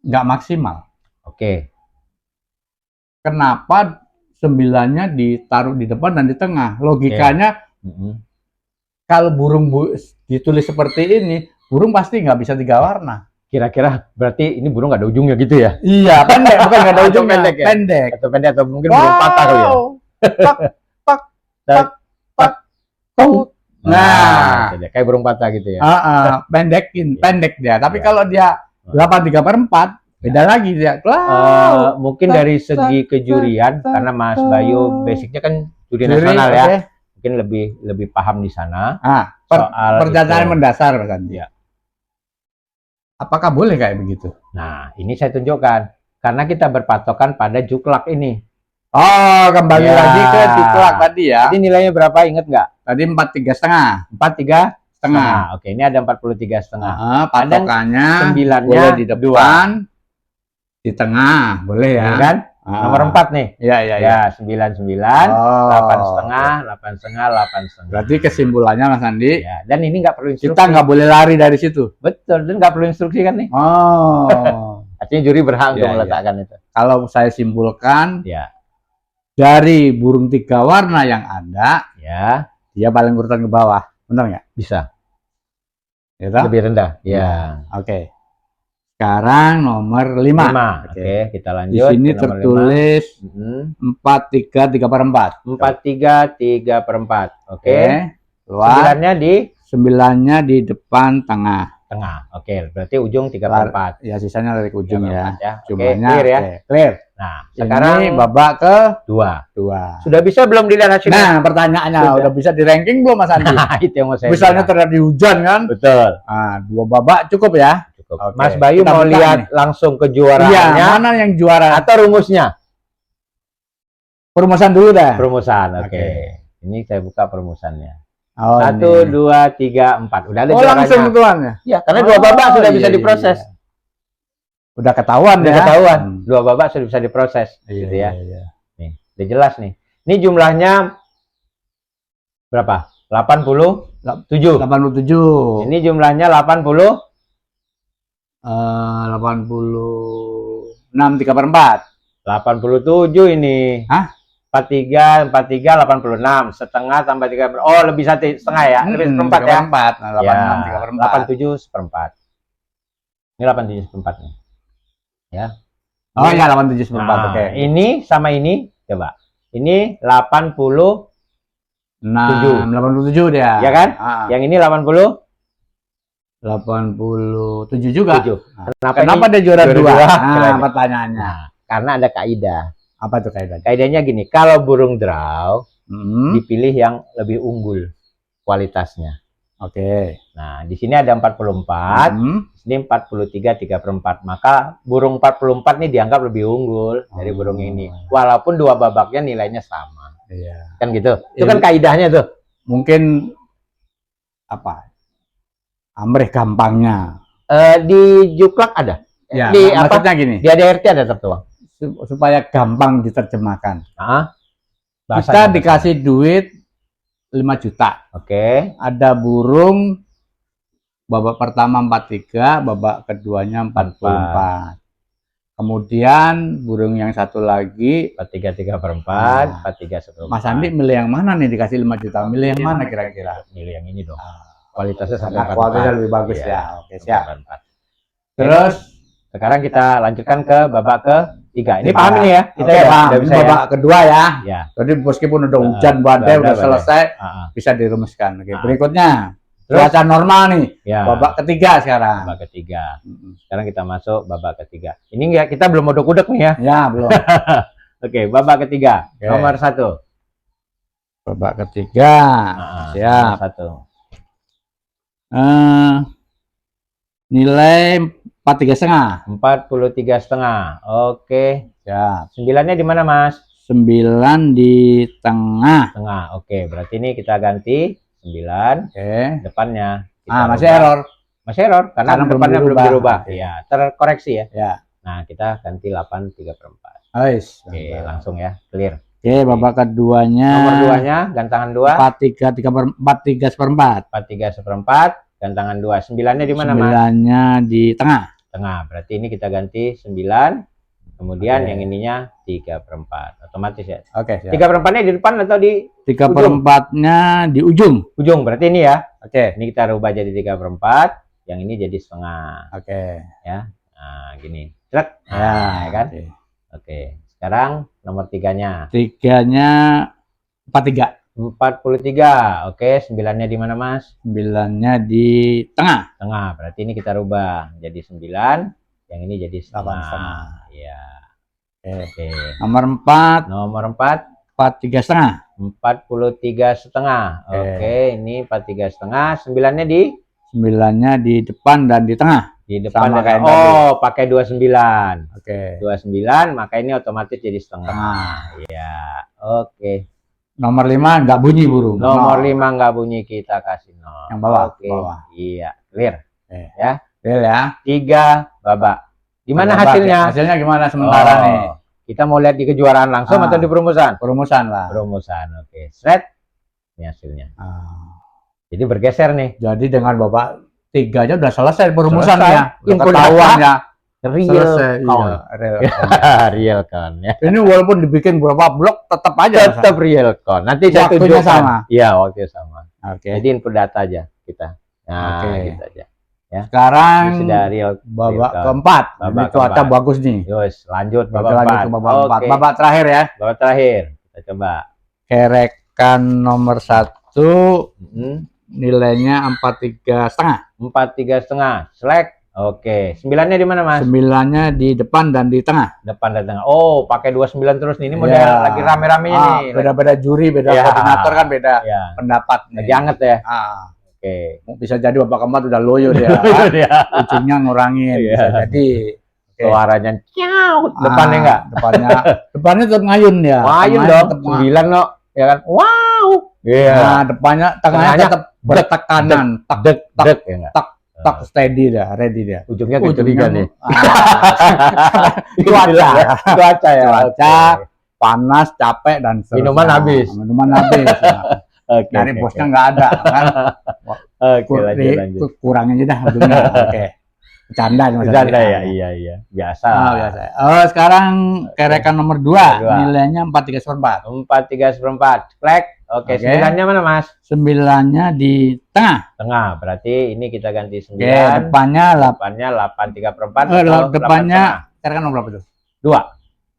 nggak maksimal.
Oke.
Kenapa 9-nya ditaruh di depan dan di tengah? Logikanya kalau burung ditulis seperti ini, burung pasti nggak bisa 3 warna.
Kira-kira berarti ini burung nggak ada ujungnya gitu ya?
Iya, pendek, bukan nggak ada
Atau
ujungnya,
pendek ya?
pendek.
Atau pendek atau mungkin burung patah kali ya?
Pak, pak, pak, pak, tut. Nah,
itu dia. Kayak burung patah gitu ya.
pendek dia. Tapi
Iya.
kalau dia 8/3/4, beda lagi dia.
Mungkin dari segi kejurian, karena Mas Bayu basicnya kan juri nasional ya,
oke.
mungkin lebih paham di sana.
Soal pernyataan
itu.
mendasar Mas Andi.
Iya.
Apakah boleh kayak begitu?
Nah, ini saya tunjukkan karena kita berpatokan pada juklak ini.
Oh, kembali
Ya.
lagi ke juklak tadi ya.
Jadi nilainya berapa? Ingat nggak?
Tadi 43,5.
43,5. Oke, ini ada 43,5.
Patokannya
9-nya
boleh di depan, di tengah, boleh ya.
Ini kan? Nomor 4 nih.
Iya.
Ya, 99, 8,5, 8,5, 8,5.
Berarti kesimpulannya Mas Andi,
Ya, dan ini nggak perlu instruksi.
kita nggak boleh lari dari situ.
Betul, dan nggak perlu instruksi kan nih.
Oh.
Artinya juri berhak untuk
Iya.
meletakkan itu.
Kalau saya simpulkan,
Ya,
dari burung 3 warna yang ada,
ya,
dia paling urutan ke bawah. Benar nggak?
bisa.
Gitu?
Lebih rendah. Ya.
Oke. Sekarang nomor 5.
5. Oke, kita
Di
lanjut.
sini
ke nomor
tertulis
5.
4/3/4.
4,3/4. Oke.
Keluar.
9-nya di
Di depan tengah.
tengah. Oke, berarti ujung 3/4.
Ya, sisanya dari ujung ya.
3/4 ya. Oke,
Jumlahnya
clear ya.
oke, clear.
Nah,
Ini
sekarang
babak ke
2.
2.
Sudah bisa belum dilihat hasilnya?
Nah, pertanyaannya
Sudah.
udah bisa di ranking belum Mas Andi?
Nah, itu yang mau saya
Misalnya
bilang.
terjadi hujan kan?
Betul.
2 babak cukup ya?
Cukup.
Oke,
Mas Bayu
kita
mau
buka
lihat
nih.
langsung
Iya,
kejuaraannya
mana yang juara?
atau rumusnya?
Perumusan dulu dah.
Perumusan. Oke.
Oke.
Ini saya buka perumusannya.
Oh,
1,
ini.
2, 3, 4. Udah ada
Oh,
juaranya.
langsung tuannya.
Ya, karena 2 babak sudah bisa
iya,
diproses.
iya. Udah ketahuan
Udah
ya.
ketahuan. 2 babak sudah bisa diproses.
Iya,
Gitu ya.
iya.
Nih, udah jelas nih. Ini jumlahnya berapa? 87.
87.
Ini jumlahnya 80.
86 3/4.
87 ini.
Hah?
43, 86. Setengah tambah 3. Oh, lebih 1,5 ya. Lebih seperempat ya.
3/4. Nah, 86 3/4.
87 seperempat. Ini 87 seperempat nih. Ya.
Oh ya, 87 seperempat.
Nah,
Oke.
ini sama ini coba. Ini 80,
87 dia.
ya kan? Yang ini
87 juga.
7.
Kenapa dia juara
juara
2?
dua?
Nah,
Keren.
pertanyaannya.
Nah, karena ada kaidah.
Apa tuh kaidahnya?
Kaidahnya gini, kalau burung draw
Hmm.
dipilih yang lebih unggul kualitasnya.
Oke.
Nah, di sini ada 44, di sini 43 3/4. Maka burung 44 nih dianggap lebih unggul dari burung ini. Walaupun 2 babaknya nilainya sama.
Iya.
Kan gitu. Itu
Iya.
kan kaidahnya tuh.
Mungkin apa? Amrih gampangnya.
Di juklak ada.
Ya,
di
maksudnya gini,
Di ADRT ada tertuang.
supaya gampang diterjemahkan.
Nah,
Kita dikasih duit 5 juta.
Oke.
Ada burung babak pertama 43, babak keduanya 44. Kemudian burung yang satu lagi
43 3/4, 43 1/4.
Mas Andi milih yang mana nih dikasih 5 juta? Milih yang mana kira-kira?
Milih yang ini dong. Kualitasnya sampai
Karena kualitasnya lebih bagus ya. Oke, siap.
44.
Terus
Sekarang kita lanjutkan ke babak ke-3. Ini paham ini ya? Kita
oke,
ya,
paham.
udah
Ini
bisa ya?
babak kedua ya.
Ya.
Jadi meskipun udah hujan badai, udah
badai.
selesai,
Ah,
bisa dirumuskan. Oke,
Ah.
berikutnya
Terus?
cuaca normal nih.
ya.
Babak ketiga sekarang.
Babak ketiga. Sekarang kita masuk babak ketiga. Ini enggak, kita belum udek-udek nih ya.
Ya, belum.
Oke, babak ketiga.
Oke.
Nomor 1.
Babak ketiga. Siap.
Nomor 1.
Nilai 43,5.
43,5. Oke.
Siap.
9-nya di mana, Mas?
9 di tengah.
Tengah. Oke, berarti ini kita ganti 9
Oke.
depannya. Kita
Masih
rubah.
error.
Masih error karena
Karena belum
depannya belum
dirubah.
dirubah.
Oke.
Iya, terkoreksi ya.
Ya.
Nah, kita ganti 8 3/4.
Ais.
Oke, langsung ya, clear.
Oke, babak keduanya.
Nomor 2-nya gantangan 2.
4-3
4-3 seperempat, gantangan 2. 9-nya di mana, Mas?
9-nya di tengah.
Tengah. Berarti ini kita ganti 9. Kemudian
Oke.
yang ininya 3/4. Otomatis ya.
Oke, siap.
3/4-nya di depan atau di
3/4-nya di ujung.
ujung? Berarti ini ya.
Oke.
Ini kita rubah jadi 3/4. Yang ini jadi setengah.
Oke.
Ya. Nah, gini. Cek.
Ya,
Nah, kan?
oke.
Oke. Sekarang nomor 3-nya.
3-nya 43.
43. Oke, 9-nya di mana, Mas?
9-nya di tengah.
Tengah. Berarti ini kita rubah jadi 9. Yang ini jadi
8,5.
setengah. Iya. Oke.
Nomor 4,
Nomor 4,
43,5.
43,5. Oke, ini 43,5. 9-nya di
9-nya di depan dan di tengah.
depan.
Sama kayak
Oh, pakai 29.
Oke.
29, maka ini otomatis jadi setengah.
Tengah.
Iya. Oke.
Nomor 5 nggak bunyi burung.
Nomor 5 nggak bunyi, kita kasih 0.
Yang bawah,
Oke.
bawah.
Iya, clear.
Oke.
Ya.
Real ya.
3 babak. Gimana
Babak,
hasilnya?
ya. Hasilnya gimana sementara
Oh,
nih?
kita mau lihat di kejuaraan langsung atau di perumusan?
Perumusan lah.
Perumusan. Oke. Set. Ini hasilnya. Jadi bergeser nih.
Jadi dengan babak 3-nya udah selesai perumusan
Selesai.
ya.
Yang
Ketahuan ya.
Real
Selesai.
count.
Iya, real.
Real count ya.
Ini walaupun dibikin berapa blok tetap aja.
Tetap real count. Nanti saya
Waktunya
tunjukkan.
sama.
Iya, waktunya sama.
Oke.
Jadi input data aja kita. Nah,
Oke.
gitu aja.
Sekarang
Ini sudah real
babak
count.
keempat. Ini
Babak
cuaca
keempat.
bagus nih.
Terus lanjut
Oke,
babak
lanjut
4.
ke babak 4.
Oke.
Babak terakhir ya.
Babak terakhir. Kita coba.
Kerekan nomor 1
Hmm.
nilainya 43,5.
43,5. Select. Oke. 9-nya di mana, Mas?
9-nya di depan dan di tengah.
Depan dan tengah. Oh, pakai 29 terus nih. Ini model
Ya.
lagi rame-ramenya nih.
Beda-beda juri, beda
Ya.
koordinator kan beda
Ya.
pendapat nih.
Lagi anget ya. Oke.
Bisa jadi babak keempat udah loyo dia.
Ya.
Ujungnya ngurangin.
Iya.
Bisa jadi. Oke.
Suaranya ciaut. Depannya enggak?
Depannya tetap ngayun ya.
Ngayun
Tengahnya
dong.
tetap
9 no. Ya kan? Wow. Iya.
Nah, depannya tengahnya
Tengahnya
tetap bertekanan. Tak
Dek,
tak,
dek ya enggak?
tak steady dah, ready dia.
Ujungnya
Ujungnya
kecurigaan nih.
Cuaca.
Cuaca ya.
Cuaca, panas, capek dan seterusnya.
Minuman habis.
Minuman habis. Ya.
Oke.
Dari
oke,
bosnya nggak ada kan.
Oke, lanjut.
Kurangin aja dah ujungnya. Oke. Bercanda nih, Mas.
Bercanda ya, iya. Biasa.
Biasa. Sekarang kerekan nomor 2,
Dua.
nilainya 43,4.
43,4. Klek. Oke,
Oke.
9-nya mana, Mas?
9-nya di tengah.
Tengah. Berarti ini kita ganti 9.
Oke, depannya
Depannya 8,3/4.
depannya kerekan nomor berapa itu?
2.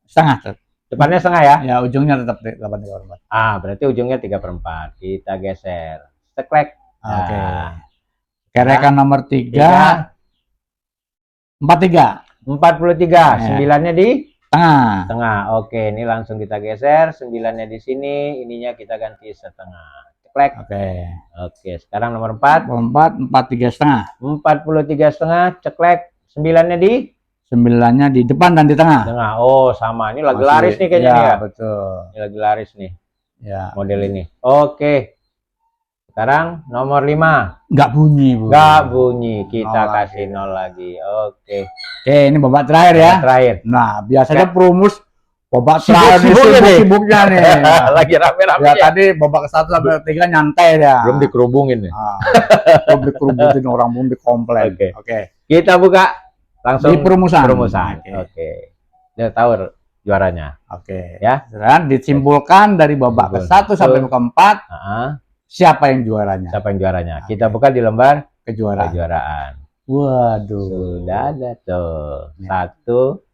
Setengah.
Depannya setengah ya?
Ya, ujungnya tetap 8,3.
Berarti ujungnya 3/4. Kita geser. Teklek.
Oke.
Nah.
Kerekan nomor 3, 43.
43. 9-nya di
Tengah.
tengah. Oke, ini langsung kita geser. 9-nya di sini, ininya kita ganti setengah. Teklek. Oke, sekarang nomor 4.
43,5.
43,5. Ceklek. 9-nya di
9-nya di depan dan di tengah.
tengah. Oh, sama. Ini lagi laris nih kayaknya nih ya.
Betul.
Ini lagi laris nih
Ya.
model ini. Oke. Sekarang nomor 5.
Nggak bunyi, Bu.
Nggak bunyi. Kita
Nol
kasih 0 lagi. Oke.
Oke, ini babak terakhir ya.
Terakhir.
Nah, biasanya
Oke.
Prumus babak
Sibuk-
terakhir
sibuknya nih.
sibuknya nih.
Lagi rame-rame
Ya,
ya.
tadi babak 1 sampai 3 nyantai ya.
Belum dikerubungin nih.
Belum dikerubutin orang, belum dikomplain.
Oke.
Oke.
Kita buka langsung
Di perumusan.
perumusan.
Oke.
Oke. Dia tahu juaranya.
Oke.
Ya.
Dan disimpulkan dari babak ke-1 sampai ke-4 siapa yang juaranya?
Siapa yang juaranya?
Oke.
Kita buka di lembar
Kejuaraan.
kejuaraan.
Waduh.
Sudah ada tuh.
Ya.
1.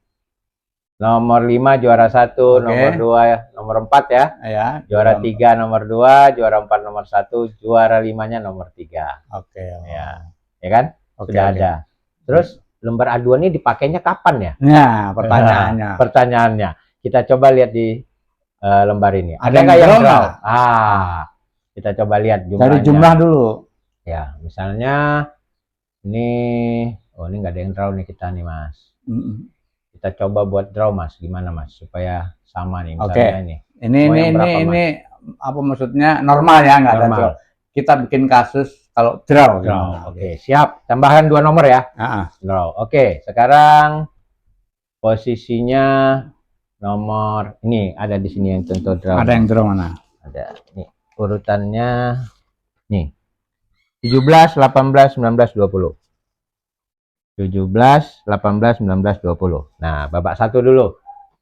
Nomor 5 juara 1,
Oke.
nomor 2, nomor 4 ya.
Ya.
Juara 3 nomor 2, juara 4 nomor 1, juara 5-nya nomor 3.
Oke.
Ya. Ya kan?
Oke,
Sudah
oke.
ada. Terus lembar aduan ini dipakainya kapan ya?
Nah, pertanyaannya.
Pertanyaannya. Kita coba lihat di lembar ini.
Ada
Ada nggak
yang
yang
draw
draw?
nggak?
Kita coba lihat
Dari
jumlahnya.
jumlah dulu.
Ya, misalnya ini, ini nggak ada yang draw nih kita nih, Mas.
Mm-mm.
Kita coba buat draw, Mas. Gimana, Mas? Supaya sama nih.
Oke.
Misalnya ini.
Ini
Mau yang berapa,
ini apa maksudnya normal ya, nggak ada
Normal.
draw. Kita bikin kasus kalau draw.
Draw. Oke, siap. Tambahan 2 nomor ya.
Ah,
Draw. Oke, sekarang posisinya nomor ini ada di sini yang contoh draw.
Ada yang draw mana?
Ada. Nih, urutannya nih. 17, 18, 19, 20. 17, 18, 19, 20. Nah, babak 1 dulu.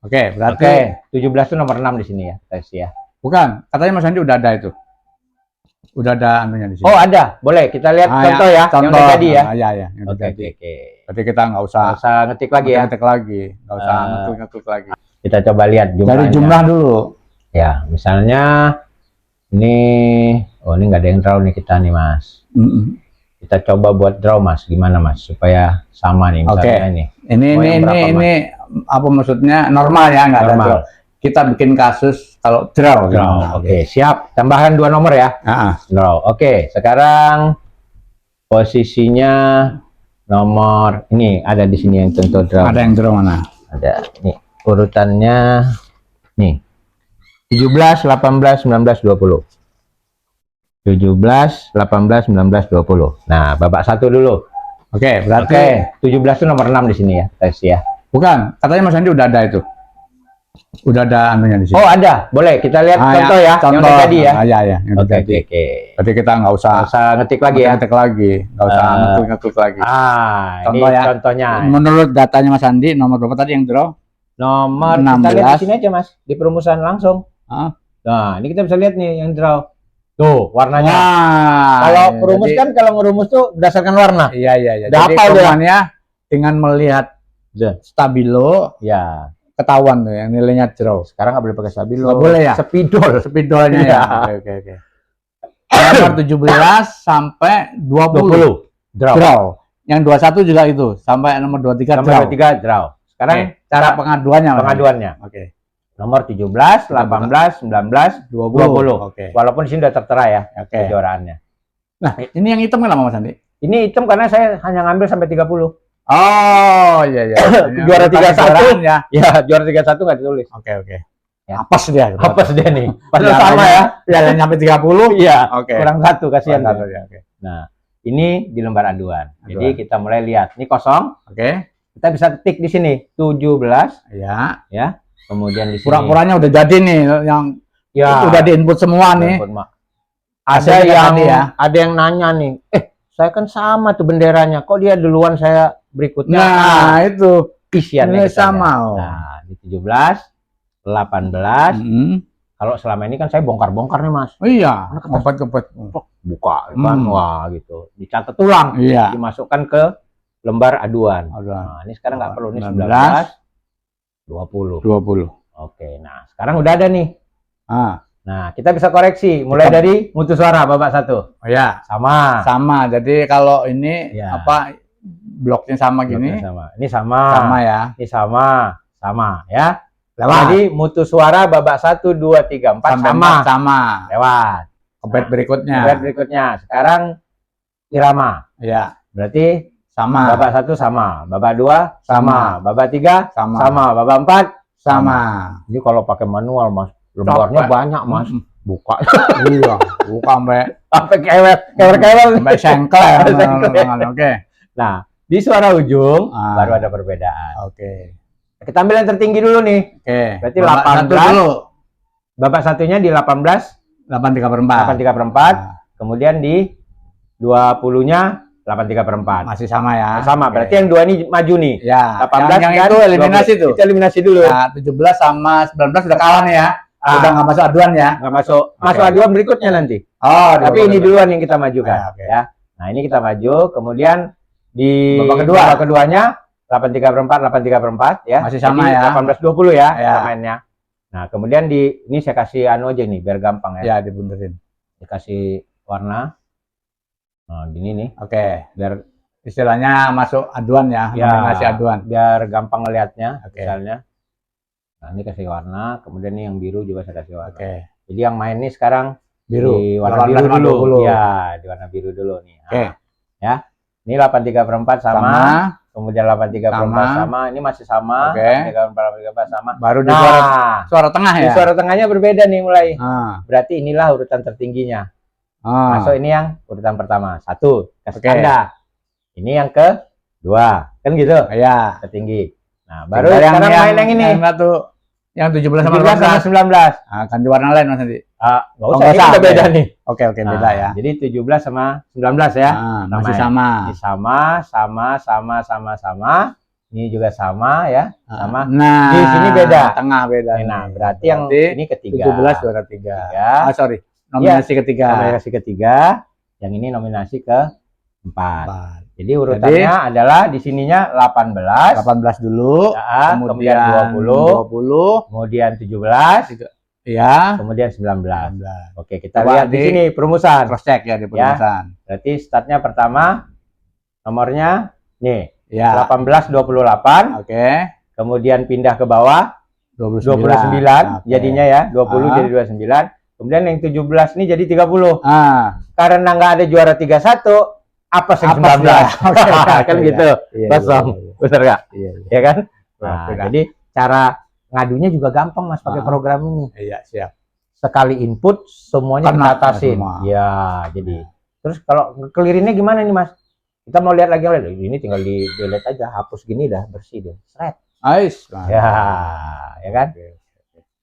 Oke, berarti
17 itu nomor 6 di sini ya, tes ya.
bukan, katanya Mas Andi udah ada itu. Udah ada anunya di sini.
Oh, ada. Boleh kita lihat contoh ya,
contoh.
yang udah jadi ya.
Iya, ya, yang udah
Oke,
jadi.
oke.
Berarti kita nggak usah
Nggak usah ngetik lagi ya.
ngetik lagi, nggak usah ngeklik lagi.
Kita coba lihat jumlahnya.
Dari jumlah dulu.
Ya, misalnya ini, oh ini nggak ada yang draw nih kita nih Mas. Kita coba buat draw Mas, gimana Mas supaya sama nih misalnya ini.
Ini apa maksudnya normal ya, nggak ada draw. Kita bikin kasus kalau draw.
Oke, siap. Tambahan 2 nomor ya. Draw. Oke, sekarang posisinya nomor ini ada di sini yang contoh draw.
Ada yang draw mana?
Ada. Nih, urutannya nih. 17, 18, 19, 20. 17, 18, 19, 20. Nah, babak 1 dulu.
Oke, berarti
17 itu nomor 6 di sini ya, tes ya.
Bukan, katanya Mas Andi udah ada itu. Udah ada anunya di sini.
Oh, ada. Boleh kita lihat contoh ya,
contoh.
yang udah jadi ya.
Iya.
Oke.
Berarti kita nggak usah
ngetik lagi ya.
Ngetik lagi, nggak usah ngeklik lagi.
Contoh ini ya. Contohnya.
Menurut datanya Mas Andi, nomor berapa tadi yang draw?
Nomor
16.
Kita lihat di sini aja Mas, di perumusan langsung. Nah, ini kita bisa lihat nih yang draw. Tuh, warnanya. Kalau perumus kan kalau ngerumus tuh berdasarkan warna.
Iya.
Udah
Jadi hitungannya dengan melihat stabilo,
ya
ketahuan tuh yang nilainya draw.
Sekarang nggak boleh pakai stabilo.
Nggak boleh ya? Spidolnya ya. Oke. Nomor 17 sampai 20. Draw. Yang 21 juga itu, sampai nomor 23
sampai 23 draw. Sekarang
cara pengaduannya. Oke.
Nomor 17, 18, 19, 20.
Oke.
Walaupun di sini udah tertera ya kejuaraannya.
Nah, ini yang hitam kenapa Mas Andi?
Ini hitam karena saya hanya ngambil sampai 30.
Oh, iya.
Juara 31
ya.
Ya, juara 31 nggak ditulis.
Oke.
Ya.
Apes dia.
Apes dia nih. Padahal sama ya.
Ya, nyampe 30.
Iya.
Oke.
Kurang 1 kasihan.
Ya.
Nah, ini di lembar aduan. Jadi kita mulai lihat. Ini kosong.
Oke.
Kita bisa ketik di sini 17.
Ya.
Kemudian di sini.
Pura-puranya udah jadi nih yang udah diinput semua nih.
Ada yang nanya nih. Saya kan sama tuh benderanya. Kok dia duluan saya berikutnya?
Nah, itu
isiannya
sama.
Nah, di 17, 18. Kalau selama ini kan saya bongkar-bongkar nih, Mas.
Oh, iya, kempet.
Buka kan, wah gitu. Dicatat ulang, dimasukkan ke lembar aduan. Nah, ini sekarang nggak perlu, nih 19, 20. Oke, nah sekarang udah ada nih. Nah, kita bisa koreksi mulai dari mutu suara babak 1.
Oh ya, sama. Jadi kalau ini bloknya sama gini.
Ini sama
ya.
Ini sama ya. Jadi mutu suara babak 1, 2, 3, 4 sama. Lewat.
Kebet
berikutnya. Sekarang irama.
Ya.
Berarti
sama.
Babak 1 sama, babak 2 sama, babak 3 sama, babak 4 sama. Ini kalau pakai manual, Mas, lembarnya banyak, Mas. Buka.
Iya, buka
sampai kewer-kewer
sampai sengkel. Oke.
Nah, di suara ujung baru ada perbedaan.
Oke.
Kita ambil yang tertinggi dulu nih.
Oke.
Berarti 18 dulu. Babak satunya di 18 8/3/4. Kemudian di 20-nya 8/3/4.
Masih sama ya.
Sama. Berarti yang 2 ini maju nih.
Ya.
18
yang itu eliminasi tuh.
Kita eliminasi dulu.
Nah, 17 sama 19 udah kalah nih ya. Udah nggak masuk aduan ya.
Nggak masuk. Masuk aduan berikutnya nanti.
Oh,
tapi ini duluan yang kita majukan. Ya. Nah, ini kita maju. Kemudian di babak keduanya 8/3/4 ya.
Masih sama.
Jadi
ya.
18-20 ya mainnya. Nah, kemudian ini saya kasih anu aja nih biar gampang ya.
Ya, dibunderin.
Dikasih warna. Nah, gini nih.
Oke. Biar istilahnya masuk aduan ya. Ngasih aduan.
Biar gampang ngelihatnya. Misalnya. Nah, ini kasih warna. Kemudian ini yang biru juga saya kasih warna. Jadi yang main nih sekarang
biru.
Di warna biru dulu. Ya, di warna biru dulu nih. Nah, ya. Ini 8/3/4 sama. Kemudian 8/3/4 sama. Ini masih sama. 8/3/4 sama.
Baru di suara tengah ya.
Di suara tengahnya berbeda nih mulai. Berarti inilah urutan tertingginya. Masuk ini yang urutan pertama. 1. Kasih tanda. Ini yang ke-2. Kan gitu?
Iya.
Tertinggi. Nah, baru sekarang main yang ini.
Yang 17 sama
17 sama 19.
Nah, ganti warna lain Mas Andi.
Nggak
Oh,
usah,
nggak
ini
usah,
udah
oke.
beda nih.
Oke,
Nah,
beda ya.
Jadi 17 sama 19 ya.
Nah,
Namanya.
masih sama.
Masih sama. Ini juga sama ya, sama.
Nah,
Di sini beda.
Tengah beda.
Nah,
nih.
berarti yang ini ketiga.
17 juara 3.
Tiga.
Sorry. Nominasi ketiga.
Nominasi ketiga. Yang ini nominasi keempat.
4.
Jadi urutannya adalah di sininya 18.
18 dulu,
Ya, kemudian 20, kemudian 17,
ya,
kemudian 19.
19.
Oke, kita
Coba
lihat di sini perumusan.
Cross check ya di perumusan.
Berarti startnya pertama nomornya nih
Ya.
1828,
Oke.
kemudian pindah ke bawah 29
Oke.
jadinya ya, 20 jadi 29. Kemudian yang 17 ini jadi 30. Karena nggak ada juara 31, apa sih 19? Kan gitu.
Iya,
Kosong.
iya.
Bener nggak?
Iya.
Ya kan?
Nah,
Nah, jadi cara ngadunya juga gampang Mas pakai program ini.
Iya, siap.
Sekali input semuanya
Kena
ditatasin.
semua.
Ya, jadi. Terus kalau clearinnya gimana nih Mas? Kita mau lihat lagi, ini tinggal di delete aja, hapus gini dah, bersih deh. Seret.
Ais.
Ya kan?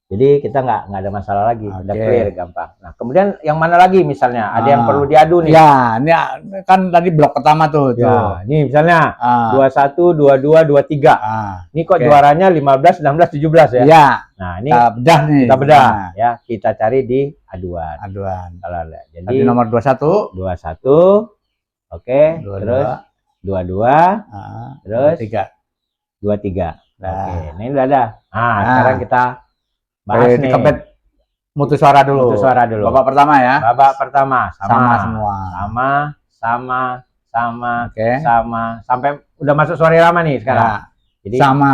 Jadi kita nggak ada masalah lagi, udah
Oke.
clear, gampang. Nah, kemudian yang mana lagi misalnya? Ada yang perlu diadu nih.
Ya, ini kan tadi blok pertama tuh.
Ya, ini misalnya
Ah.
21, 22, 23. Ini kok
Oke.
juaranya 15, 16, 17 ya?
Iya.
Nah, ini
Kita bedah nih.
kita bedah
Nah,
ya, kita cari di aduan.
aduan.
Kalau ada.
Tadi
Jadi
nomor 21,
21, oke,
22,
terus 22, terus
3.
23.
Nah.
Oke, ini udah ada. Nah, sekarang kita bahas nih.
Dikebet mutu suara dulu.
Mutu suara dulu.
Babak pertama ya.
Babak pertama
Sama semua.
Sama,
Oke.
sama, sampai udah masuk suara irama nih sekarang.
Ya.
Jadi
Sama,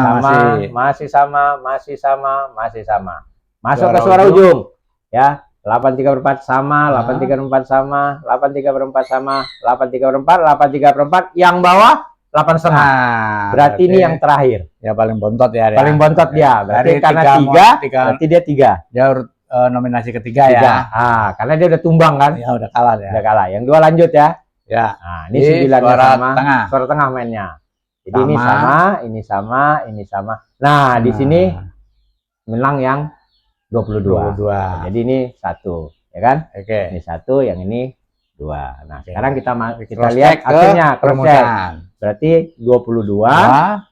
masih sama. Masuk
Suara
ke suara
ujung.
ujung. Ya, 834 sama, 834 sama, 834 sama, 834, 834, yang bawah 8,5.
Nah,
Berarti ini yang terakhir.
ya paling bontot ya.
Paling bontot dia. Berarti
Dari
karena
tiga,
3, berarti dia 3.
dia urut nominasi ketiga ya.
3. Karena dia udah tumbang kan?
Ya udah kalah ya.
Udah kalah. Yang 2 lanjut ya.
Ya.
Nah, ini
Di
9
suara
sama.
tengah.
Suara tengah mainnya. Jadi
Sama.
ini sama. Nah, di sini menang yang 22.
22.
Jadi ini 1, ya kan?
Oke.
Ini 1, yang ini 2. Nah,
Oke.
sekarang kita
Cross
lihat
check ke
hasilnya, cross check.
perumusan.
Berarti 22,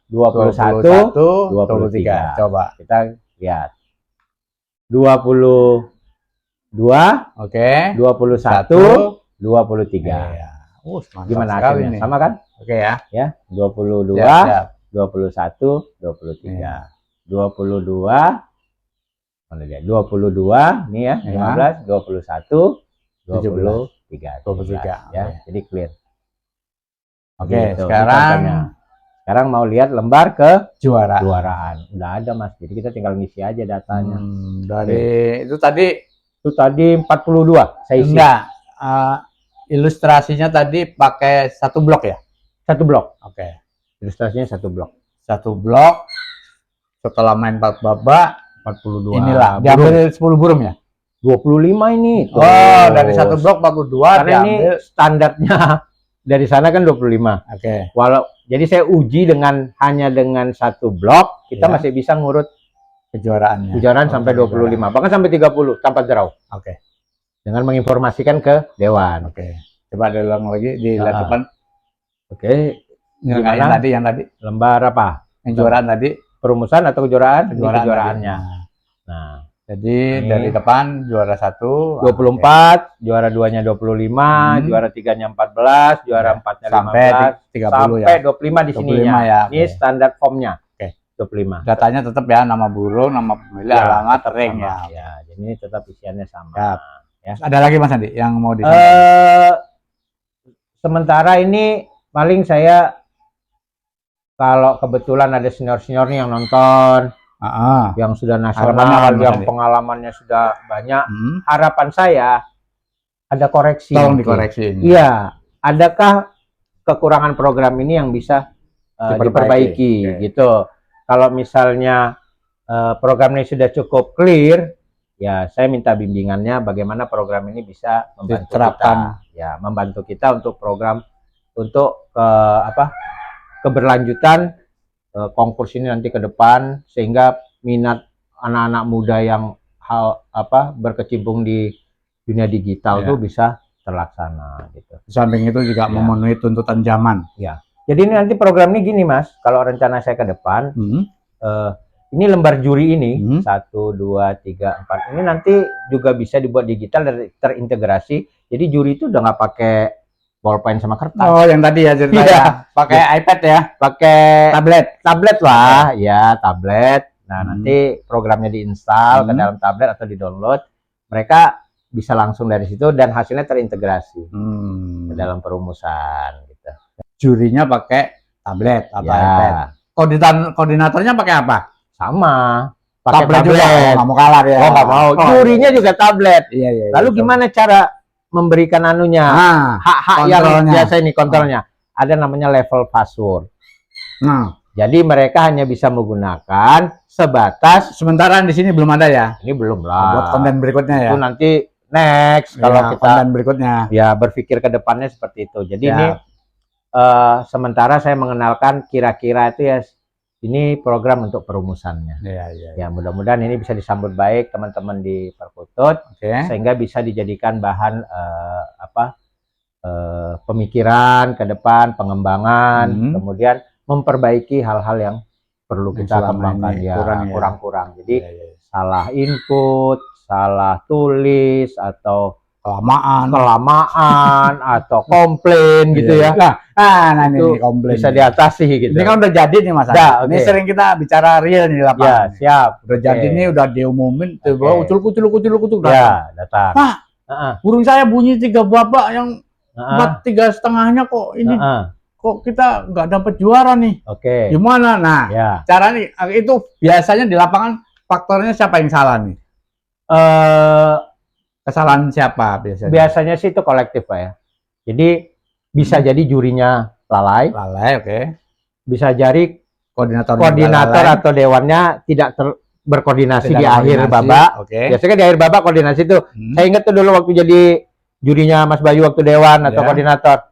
21, 23.
Coba.
Kita lihat. 22,
Oke.
21, 23.
Iya. Mantap
Gimana
sekali
hasilnya?
nih.
Sama kan?
Oke ya.
Ya, 22,
Siap, siap.
21, 23.
Iya.
22, mana dia? 22, nih ya,
Iya.
15, 21,
17.
23.
23.
Ya,
Oke.
jadi clear.
Oke,
Gitu, ini
sekarang
contohnya. Sekarang mau lihat lembar
juara.
kejuaraan. Udah ada Mas, jadi kita tinggal ngisi aja datanya.
Dari itu tadi
Itu tadi 42, saya isi.
enggak ilustrasinya tadi pakai satu blok ya?
Satu blok.
Oke.
Ilustrasinya satu blok.
Satu blok setelah main 4 babak
42.
inilah
burung.
diambil 10 burung ya?
25 ini.
Oh, dari satu blok 42
Karena ini
diambil.
standarnya dari sana kan 25.
Oke.
Jadi saya uji hanya dengan satu blok, kita
Ya.
masih bisa ngurut
Kejuaraannya.
kejuaraan sampai 25, bahkan sampai 30 tanpa draw.
Oke.
Dengan menginformasikan ke dewan.
Oke. Coba diulang lagi di depan.
Oke,
Yang tadi
lembar apa?
yang juaraan tadi
Perumusan atau kejuaraan? Ini
kejuaraan
kejuaraannya.
tadi.
Nah,
Jadi
Ini.
dari depan juara 1
24, juara 2-nya 25, juara 3-nya 14, juara 4-nya 15,
sampai 30
sampai
ya.
25 di
25
sininya.
ya,
Ini
oke.
standar formnya.
Oke.
25.
Datanya tetap ya, nama burung, nama pemilik,
Ya,
alamat,
tetap
ring
sama.
ya.
Ya, jadi ini tetap isiannya sama.
Siap.
Ya.
Ada lagi Mas Andi yang mau disampaikan?
Sementara ini paling saya kalau kebetulan ada senior-senior nih yang nonton, yang sudah
Harapannya
nasional,
apa, Mas
yang
Andi?
pengalamannya sudah banyak,
Hmm,
harapan saya ada koreksi.
tolong
mungkin.
dikoreksi ini.
Iya, adakah kekurangan program ini yang bisa diperbaiki
Oke.
gitu. Kalau misalnya program ini sudah cukup clear, ya saya minta bimbingannya bagaimana program ini bisa membantu
Diterapkan.
kita, ya membantu kita untuk program untuk keberlanjutan konkurs ini nanti ke depan, sehingga minat anak-anak muda yang berkecimpung di dunia digital tuh bisa terlaksana gitu.
Di samping itu juga memenuhi tuntutan zaman.
Ya. Jadi ini nanti program ini gini Mas, kalau rencana saya ke depan, ini lembar juri ini 1, 2, 3, 4 ini nanti juga bisa dibuat digital dan terintegrasi. Jadi juri itu udah nggak pakai bolpen sama kertas.
Oh, yang tadi ya ceritanya. Pakai iPad ya,
pakai tablet lah,
ya
tablet. Nah, nanti programnya diinstal ke dalam tablet atau di-download. Mereka bisa langsung dari situ dan hasilnya terintegrasi ke dalam perumusan gitu.
Jurinya pakai tablet atau iPad. Koordinatornya pakai apa?
Sama, pakai
tablet. Juga. Oh, nggak mau kalah ya.
Oh, nggak mau. Jurinya juga tablet.
Iya.
Lalu gimana cara memberikan anunya? Hak-hak yang biasa ini kontrolnya. Ada namanya level password. Jadi mereka hanya bisa menggunakan sebatas.
Sementara di sini belum ada ya?
Ini belum lah.
Buat konten berikutnya ya.
Itu nanti next kalau kita
konten berikutnya.
Ya berpikir ke depannya seperti itu. Jadi ini sementara saya mengenalkan kira-kira itu ya ini program untuk perumusannya. Ya mudah-mudahan ini bisa disambut baik teman-teman di Perkutut sehingga bisa dijadikan bahan pemikiran ke depan, pengembangan, kemudian memperbaiki hal-hal yang perlu kita kembangkan kurang-kurang. Jadi salah input, salah tulis atau kelamaan atau komplain gitu ya.
Nah ini komplain
bisa diatasi gitu.
Ini kan udah jadi nih Mas. Ini sering kita bicara real nih di lapangan.
Ya, siap.
Udah jadi nih, udah diumumin, ucul.
Ya, datang.
Pak, burung saya bunyi 3 babak yang 3,5-nya kok ini kok kita nggak dapat juara nih. Gimana? Nah, cara nih itu biasanya di lapangan faktornya siapa yang salah nih? Kesalahan siapa biasanya?
Biasanya sih itu kolektif Pak ya. Jadi bisa jadi jurinya lalai, bisa jadi koordinator atau dewannya tidak berkoordinasi di akhir babak. Biasanya di akhir babak koordinasi itu. Saya ingat tuh dulu waktu jadi jurinya Mas Bayu waktu dewan atau koordinator.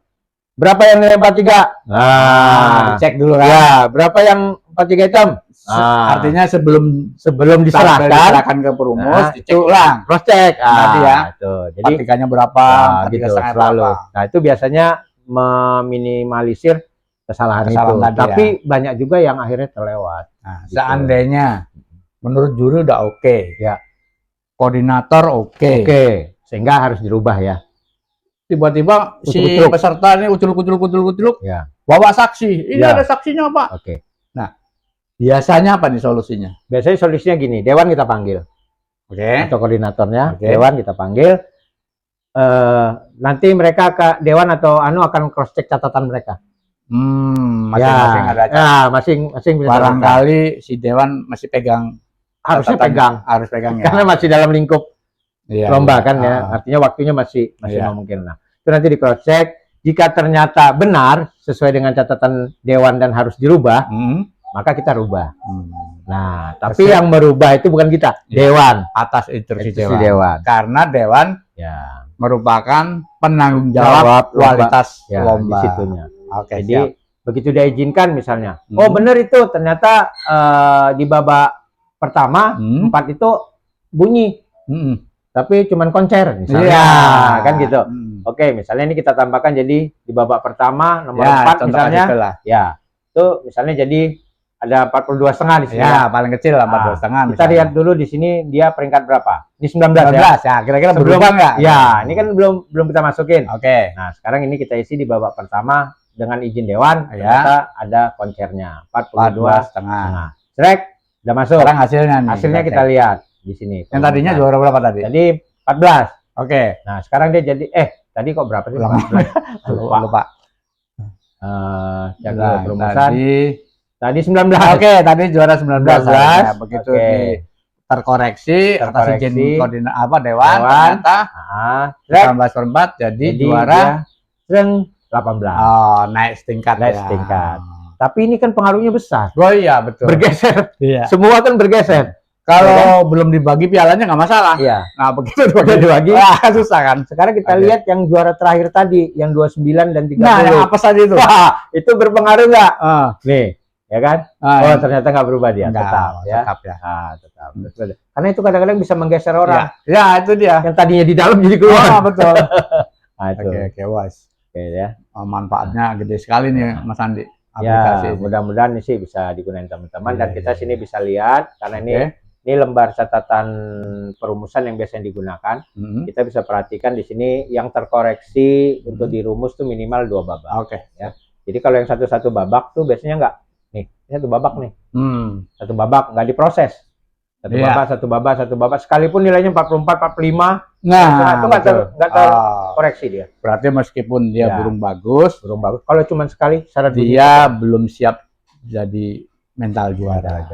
Berapa yang lempar 3? Nah,
cek dulu kan.
Ya, berapa yang 4-3 hitam?
Artinya sebelum
diserahkan
ke perumus, dicek ulang,
cross check.
Tadi ya.
Jadi
4-3-nya berapa,
gitu selalu. Nah, itu biasanya meminimalisir kesalahan itu. Tapi banyak juga yang akhirnya terlewat.
Nah, seandainya menurut juri udah koordinator
sehingga harus dirubah ya.
Tiba-tiba si peserta ini ucul-ucul bawa saksi. Ini ada saksinya Pak. Nah, biasanya apa nih solusinya?
Biasanya solusinya gini, dewan kita panggil. Atau koordinatornya, dewan kita panggil. Nanti mereka ke dewan atau akan cross check catatan mereka.
Masing-masing ada
masing-masing
barangkali si dewan masih pegang,
harus pegang ya. Karena masih dalam lingkup lomba kan ya, artinya waktunya masih memungkinkan. Nah, itu nanti di cross check. Jika ternyata benar sesuai dengan catatan dewan dan harus dirubah, maka kita rubah. Nah, tapi yang merubah itu bukan kita, dewan,
atas instruksi dewan.
dewan.
Karena dewan merupakan penanggung jawab kualitas lomba.
Di situnya. Jadi
siap.
begitu diizinkan misalnya, benar itu ternyata di babak pertama 4 itu bunyi. Tapi cuman koncer misalnya, kan gitu. Misalnya ini kita tambahkan jadi di babak pertama nomor 4 misalnya, itu misalnya jadi ada 42,5 di sini.
Paling kecil lah 42,5.
Kita lihat dulu di sini dia peringkat berapa? Ini 19
ya. Kira-kira berubah nggak?
Ya, ini kan belum kita masukin. Nah, sekarang ini kita isi di babak pertama dengan izin dewan, ternyata ada koncernya 42,5. Strek, udah masuk.
Sekarang hasilnya nih.
Hasilnya kita lihat di sini.
Yang tadinya juara berapa tadi?
Tadi 14. Nah, sekarang dia jadi tadi kok berapa sih?
Lupa.
Jaga perumusan. Tadi 19.
Tadi juara 19. Begitu terkoreksi atas izin dewan ternyata 19/4 jadi juara
18.
Naik setingkat.
Tapi ini kan pengaruhnya besar.
Betul.
Bergeser. Semua kan bergeser.
Kalau belum dibagi pialanya nggak masalah. Nah, begitu dibagi susah kan.
Sekarang kita lihat yang juara terakhir tadi, yang 29 dan 30.
Nah, yang apa saja itu?
Itu berpengaruh nggak? Nih, ya kan? Oh, ternyata nggak berubah dia,
enggak,
tetap ya.
tetap ya.
Tetap. Karena itu kadang-kadang bisa menggeser orang.
Ya, itu dia.
Yang tadinya di dalam jadi keluar.
Betul.
Itu.
Oke, bos.
Oke ya.
Manfaatnya gede sekali nih, Mas Andi.
Ya, mudah-mudahan sih bisa digunakan teman-teman dan kita sini bisa lihat karena ini lembar catatan perumusan yang biasanya digunakan. Kita bisa perhatikan di sini yang terkoreksi untuk dirumus tuh minimal 2 babak. Ya. Jadi kalau yang satu babak tuh biasanya enggak. Nih, ini 1 babak nih. 1 babak nggak diproses. 1 babak. Sekalipun nilainya 44, 45. Nah, itu nggak terkoreksi dia.
Berarti meskipun dia burung bagus.
Kalau cuma sekali, syarat
dia belum siap jadi mental juara.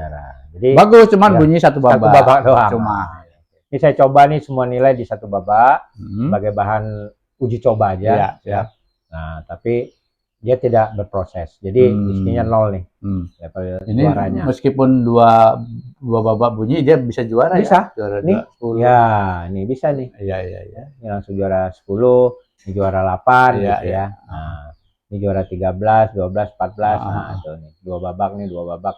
Jadi
bagus, cuman bunyi 1 babak.
1 babak doang.
Cuma.
Ini saya coba nih semua nilai di 1 babak sebagai bahan uji coba aja. Ya. Nah, tapi dia tidak berproses. Jadi isinya 0 nih. Level
ini
juaranya.
Meskipun dua babak bunyi dia bisa juara
bisa.
Ya? Juara
nih.
10.
Ya, ini bisa nih.
Iya.
Ini langsung juara 10, ini juara 8 gitu ya. Nah, ini juara 13, 12, 14. Nah, itu nih. 2 babak nih, 2 babak.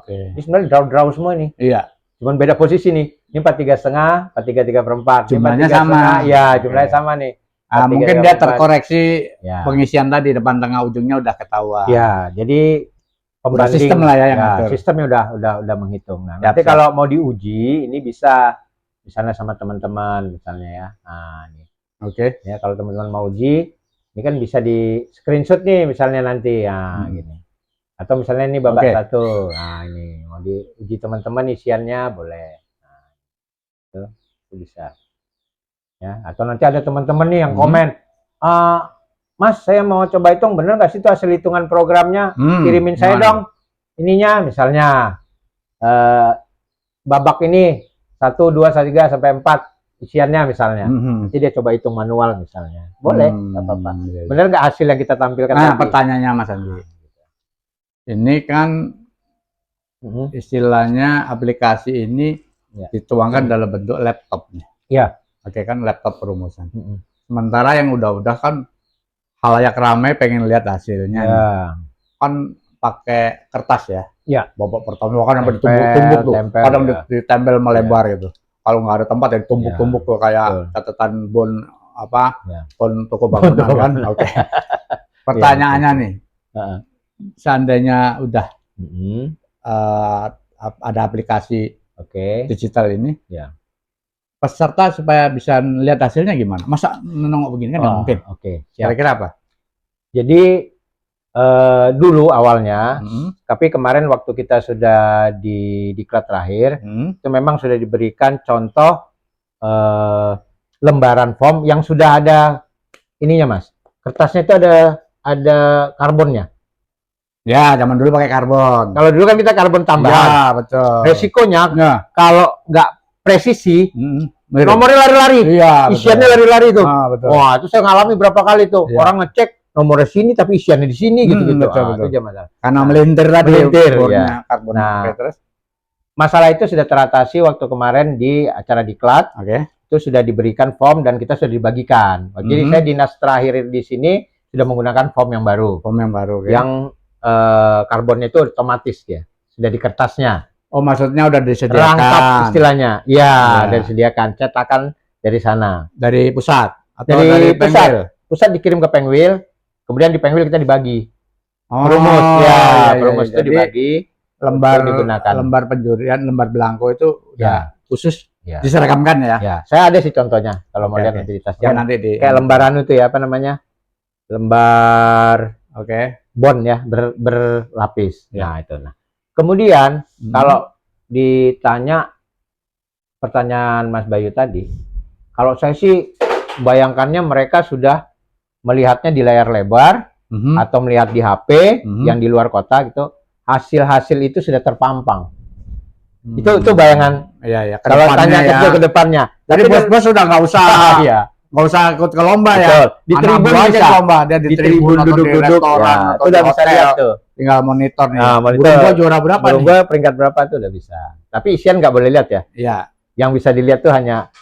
Ini sebenarnya draw semua nih.
Iya.
Cuman beda posisi nih. Ini 43,5, 43,4.
Jumlahnya sama.
Ya, jumlahnya sama nih.
Mungkin dia terkoreksi pengisian tadi depan tengah ujungnya udah ketahuan.
Ya, jadi pembanding
sistem lah ya yang ngatur.
Sistemnya udah menghitung. Nah, nanti kalau mau diuji ini bisa misalnya sama teman-teman misalnya ya. Nah, ini. Ya, kalau teman-teman mau uji, ini kan bisa di screenshot nih misalnya nanti ya gini. Atau misalnya ini babak 1. Nah, ini mau diuji teman-teman isiannya boleh. Nah, itu bisa. Ya, atau nanti ada teman-teman nih yang komen, Mas, saya mau coba hitung, bener nggak sih itu hasil hitungan programnya? Kirimin saya dong ininya, misalnya babak ini 1, 2, 3 sampai 4 isiannya misalnya. Nanti dia coba hitung manual misalnya, boleh, nggak apa-apa. Bener nggak hasil yang kita tampilkan?
Nah, pertanyaannya Mas Andi, ini kan istilahnya aplikasi ini dituangkan dalam bentuk laptop nih.
Iya.
Kan laptop perumusan. Sementara yang udah kan halayak ramai pengen lihat hasilnya. Kan pakai kertas ya.
Iya.
Babak pertama kan sampai ditumbuk-tumbuk tuh. Kadang ditempel melebar gitu. Kalau nggak ada tempat ya tumbuk-tumbuk tuh kayak catatan bon bon toko bangunan kan. Pertanyaannya nih. Seandainya udah ada aplikasi digital ini. Peserta supaya bisa lihat hasilnya gimana? Masa nongok begini kan nggak mungkin. Kira-kira apa?
Jadi dulu awalnya, tapi kemarin waktu kita sudah di diklat terakhir, itu memang sudah diberikan contoh lembaran form yang sudah ada ininya, Mas. Kertasnya itu ada karbonnya.
Ya, zaman dulu pakai karbon.
Kalau dulu kan kita karbon tambahan.
Ya, betul.
Resikonya kalau nggak presisi, nomornya lari-lari.
Iya,
isiannya lari-lari tuh.
Betul.
Wah, itu saya ngalami berapa kali tuh. Orang ngecek nomornya sini tapi isiannya di sini gitu-gitu.
Betul.
Itu masalah.
Karena melintir tadi.
Ya.
Karbon.
Terus masalah itu sudah teratasi waktu kemarin di acara diklat. Itu sudah diberikan form dan kita sudah dibagikan. Jadi saya dinas terakhir di sini sudah menggunakan form yang baru. Yang karbonnya itu otomatis ya. Sudah di kertasnya.
Oh, maksudnya udah disediakan.
Rangkap istilahnya. Ya, udah disediakan. Cetakan dari sana.
Dari pusat? Atau
dari pusat. Pusat dikirim ke Pengwil. Kemudian di Pengwil kita dibagi. Perumus. Perumus itu dibagi.
Lembar penjurian, lembar belangko itu khusus diseragamkan ya?
Saya ada sih contohnya. Kalau mau lihat nanti di tas.
Nanti
kayak lembaran itu ya, apa namanya? Lembar bond ya, berlapis. Nah, itu. Kemudian kalau ditanya pertanyaan Mas Bayu tadi, kalau saya sih bayangkannya mereka sudah melihatnya di layar lebar atau melihat di HP yang di luar kota gitu, hasil-hasil itu sudah terpampang. Itu bayangan. Kalau tanya ke depannya.
Jadi bos-bos sudah nggak usah nggak usah ikut ke lomba ya.
Di tribun aja lomba, dia di tribun duduk-duduk atau udah bisa lihat tuh.
Tinggal monitor nih.
Burung
gua juara berapa nih?
Burung gua peringkat berapa tuh udah bisa. Tapi isian nggak boleh lihat ya.
Iya.
Yang bisa dilihat tuh hanya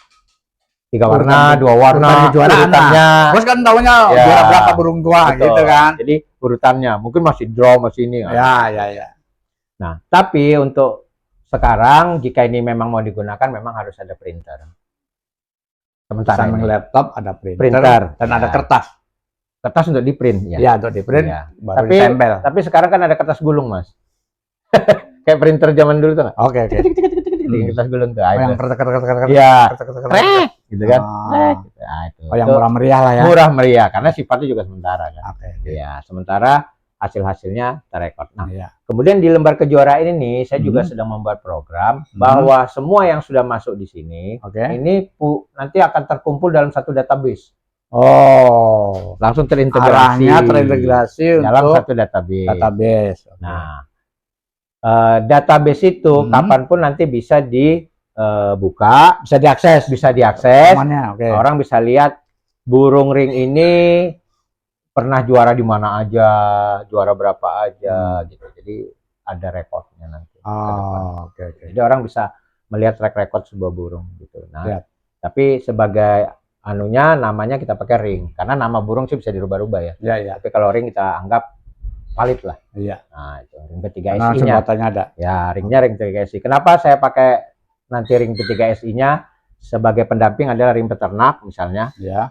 3 warna, 2 warna,
urutannya. Bos kan tahunya juara berapa burung gua gitu kan.
Jadi urutannya mungkin masih draw masih ini.
Ya.
Nah, tapi untuk sekarang jika ini memang mau digunakan memang harus ada printer. Sementara
samping
ini.
laptop ada printer,
Printer,
dan
ya.
ada kertas.
Kertas untuk di print ya.
Ya, untuk di print
Iya.
baru ditempel.
Tapi sekarang kan ada kertas gulung, Mas. Kayak printer zaman dulu tuh nggak?
Oke.
Kertas gulung tuh.
Oh, yang kertas.
Iya. Trek, gitu kan.
Oh,
Nah, itu.
oh, yang murah meriah lah ya.
Murah meriah karena sifatnya juga sementara kan.
Oke.
Iya, sementara hasil-hasilnya terekod. Nah,
Iya.
kemudian di lembar kejuaraan ini saya juga sedang membuat program bahwa semua yang sudah masuk di sini ini nanti akan terkumpul dalam satu database.
Oh,
Langsung terintegrasi.
arahnya terintegrasi
dalam
untuk
satu database.
Okay.
Nah, database itu kapanpun nanti bisa dibuka,
bisa diakses.
Semuanya, orang bisa lihat burung ring ini pernah juara di mana aja, juara berapa aja, gitu. Jadi ada rekodnya nanti. Jadi orang bisa melihat track record sebuah burung, gitu. Nah, tapi sebagai namanya kita pakai ring, karena nama burung sih bisa dirubah-rubah ya. Tapi kalau ring kita anggap valid lah. Nah, itu ring P3SI-nya.
Ada.
Ya, ringnya ring P3SI. Kenapa saya pakai nanti ring P3SI-nya sebagai pendamping adalah ring peternak misalnya.
Ya.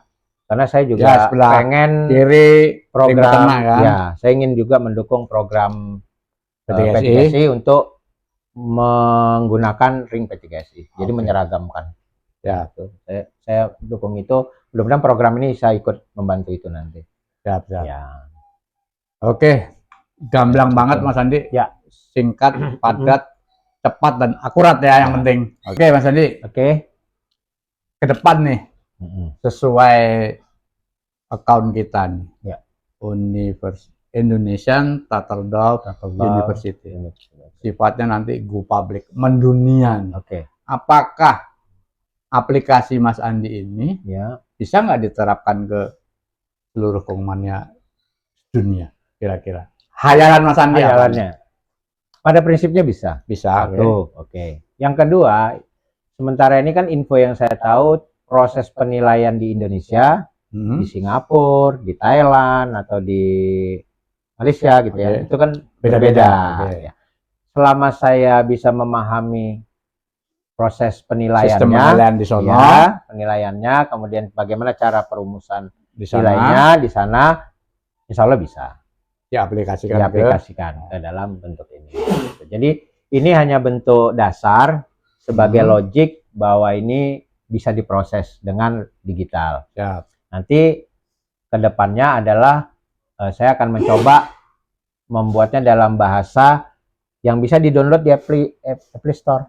Karena saya juga pengen
kiri
program
peternak, kan?
Ya, saya ingin juga mendukung program P3SI untuk menggunakan ring P3SI. Jadi menyeragamkan. Ya, tuh. Saya dukung itu. Mudah-mudahan program ini saya ikut membantu itu nanti.
Siap.
Ya.
Oke, gamblang banget Mas Andi.
Ya,
singkat, padat, cepat dan akurat ya yang penting. Oke, Mas Andi. Ke depan nih, sesuai account kita nih. Indonesian Turtle University. Sifatnya nanti go public, mendunia. Apakah aplikasi Mas Andi ini bisa nggak diterapkan ke seluruh kongmannya dunia kira-kira? Hayalan Mas Andi.
Hayalannya. Pada prinsipnya bisa.
Oke.
Yang kedua, sementara ini kan info yang saya tahu proses penilaian di Indonesia, di Singapura, di Thailand atau di Malaysia gitu ya. Itu kan beda-beda. Selama saya bisa memahami proses penilaiannya, penilaiannya, kemudian bagaimana cara perumusan nilainya di sana, insya Allah bisa diaplikasikan ke dalam bentuk ini. Jadi ini hanya bentuk dasar sebagai logik bahwa ini bisa diproses dengan digital. Nanti kedepannya adalah saya akan mencoba membuatnya dalam bahasa yang bisa di-download di Play Store.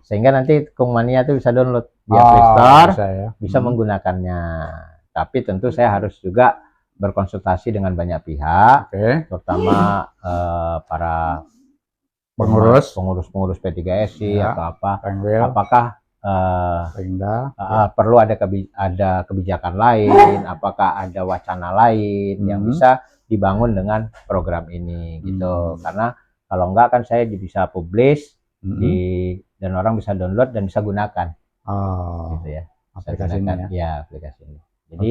Sehingga nanti Kongmania itu bisa download di Play Store, bisa menggunakannya. Tapi tentu saya harus juga berkonsultasi dengan banyak pihak, terutama para pengurus P3SI atau apa. Apakah perlu ada kebijakan lain, apakah ada wacana lain yang bisa dibangun dengan program ini gitu. Karena kalau enggak kan saya bisa publish dan orang bisa download dan bisa gunakan. Gitu ya. Aplikasinya. Aplikasi ini. Jadi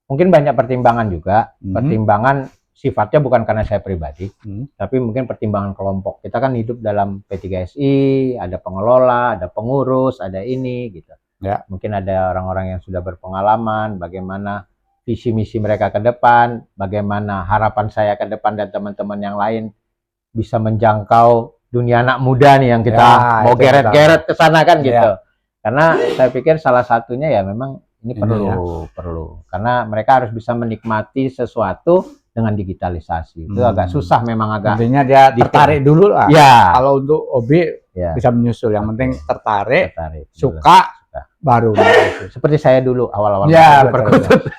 mungkin banyak pertimbangan juga. Pertimbangan sifatnya bukan karena saya pribadi, tapi mungkin pertimbangan kelompok. Kita kan hidup dalam P3SI, ada pengelola, ada pengurus, ada ini gitu. Mungkin ada orang-orang yang sudah berpengalaman, bagaimana visi misi mereka ke depan, bagaimana harapan saya ke depan dan teman-teman yang lain bisa menjangkau dunia anak muda nih yang kita mau geret-geret ke sana kan gitu. Karena saya pikir salah satunya ya memang ini perlu karena mereka harus bisa menikmati sesuatu dengan digitalisasi. Itu agak susah, memang agak.
Intinya dia tertarik dulu lah. Kalau untuk hobi bisa menyusul, yang penting tertarik suka. Baru
seperti saya dulu awal-awal
berkutut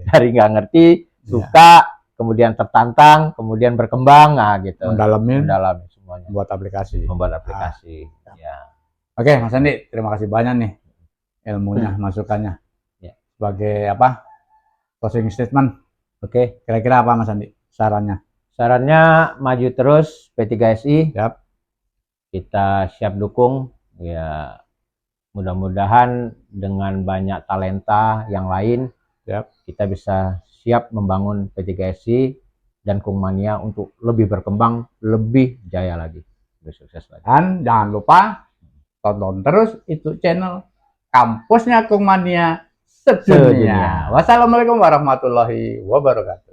dari nggak ngerti suka, kemudian tertantang, kemudian berkembang, gitu, mendalami semuanya, membuat aplikasi.
Oke, Mas Andi, terima kasih banyak nih ilmunya, masukannya. Sebagai closing statement, kira-kira apa Mas Andi sarannya? Maju terus P3SI, kita siap dukung ya. Mudah-mudahan dengan banyak talenta yang lain, kita bisa siap membangun P3SI
dan Kungmania untuk lebih berkembang, lebih jaya lagi, lebih sukses lagi.
Dan jangan lupa tonton terus itu channel Kampusnya Kungmania Sedunia.
Sedunia.
Wassalamualaikum warahmatullahi wabarakatuh.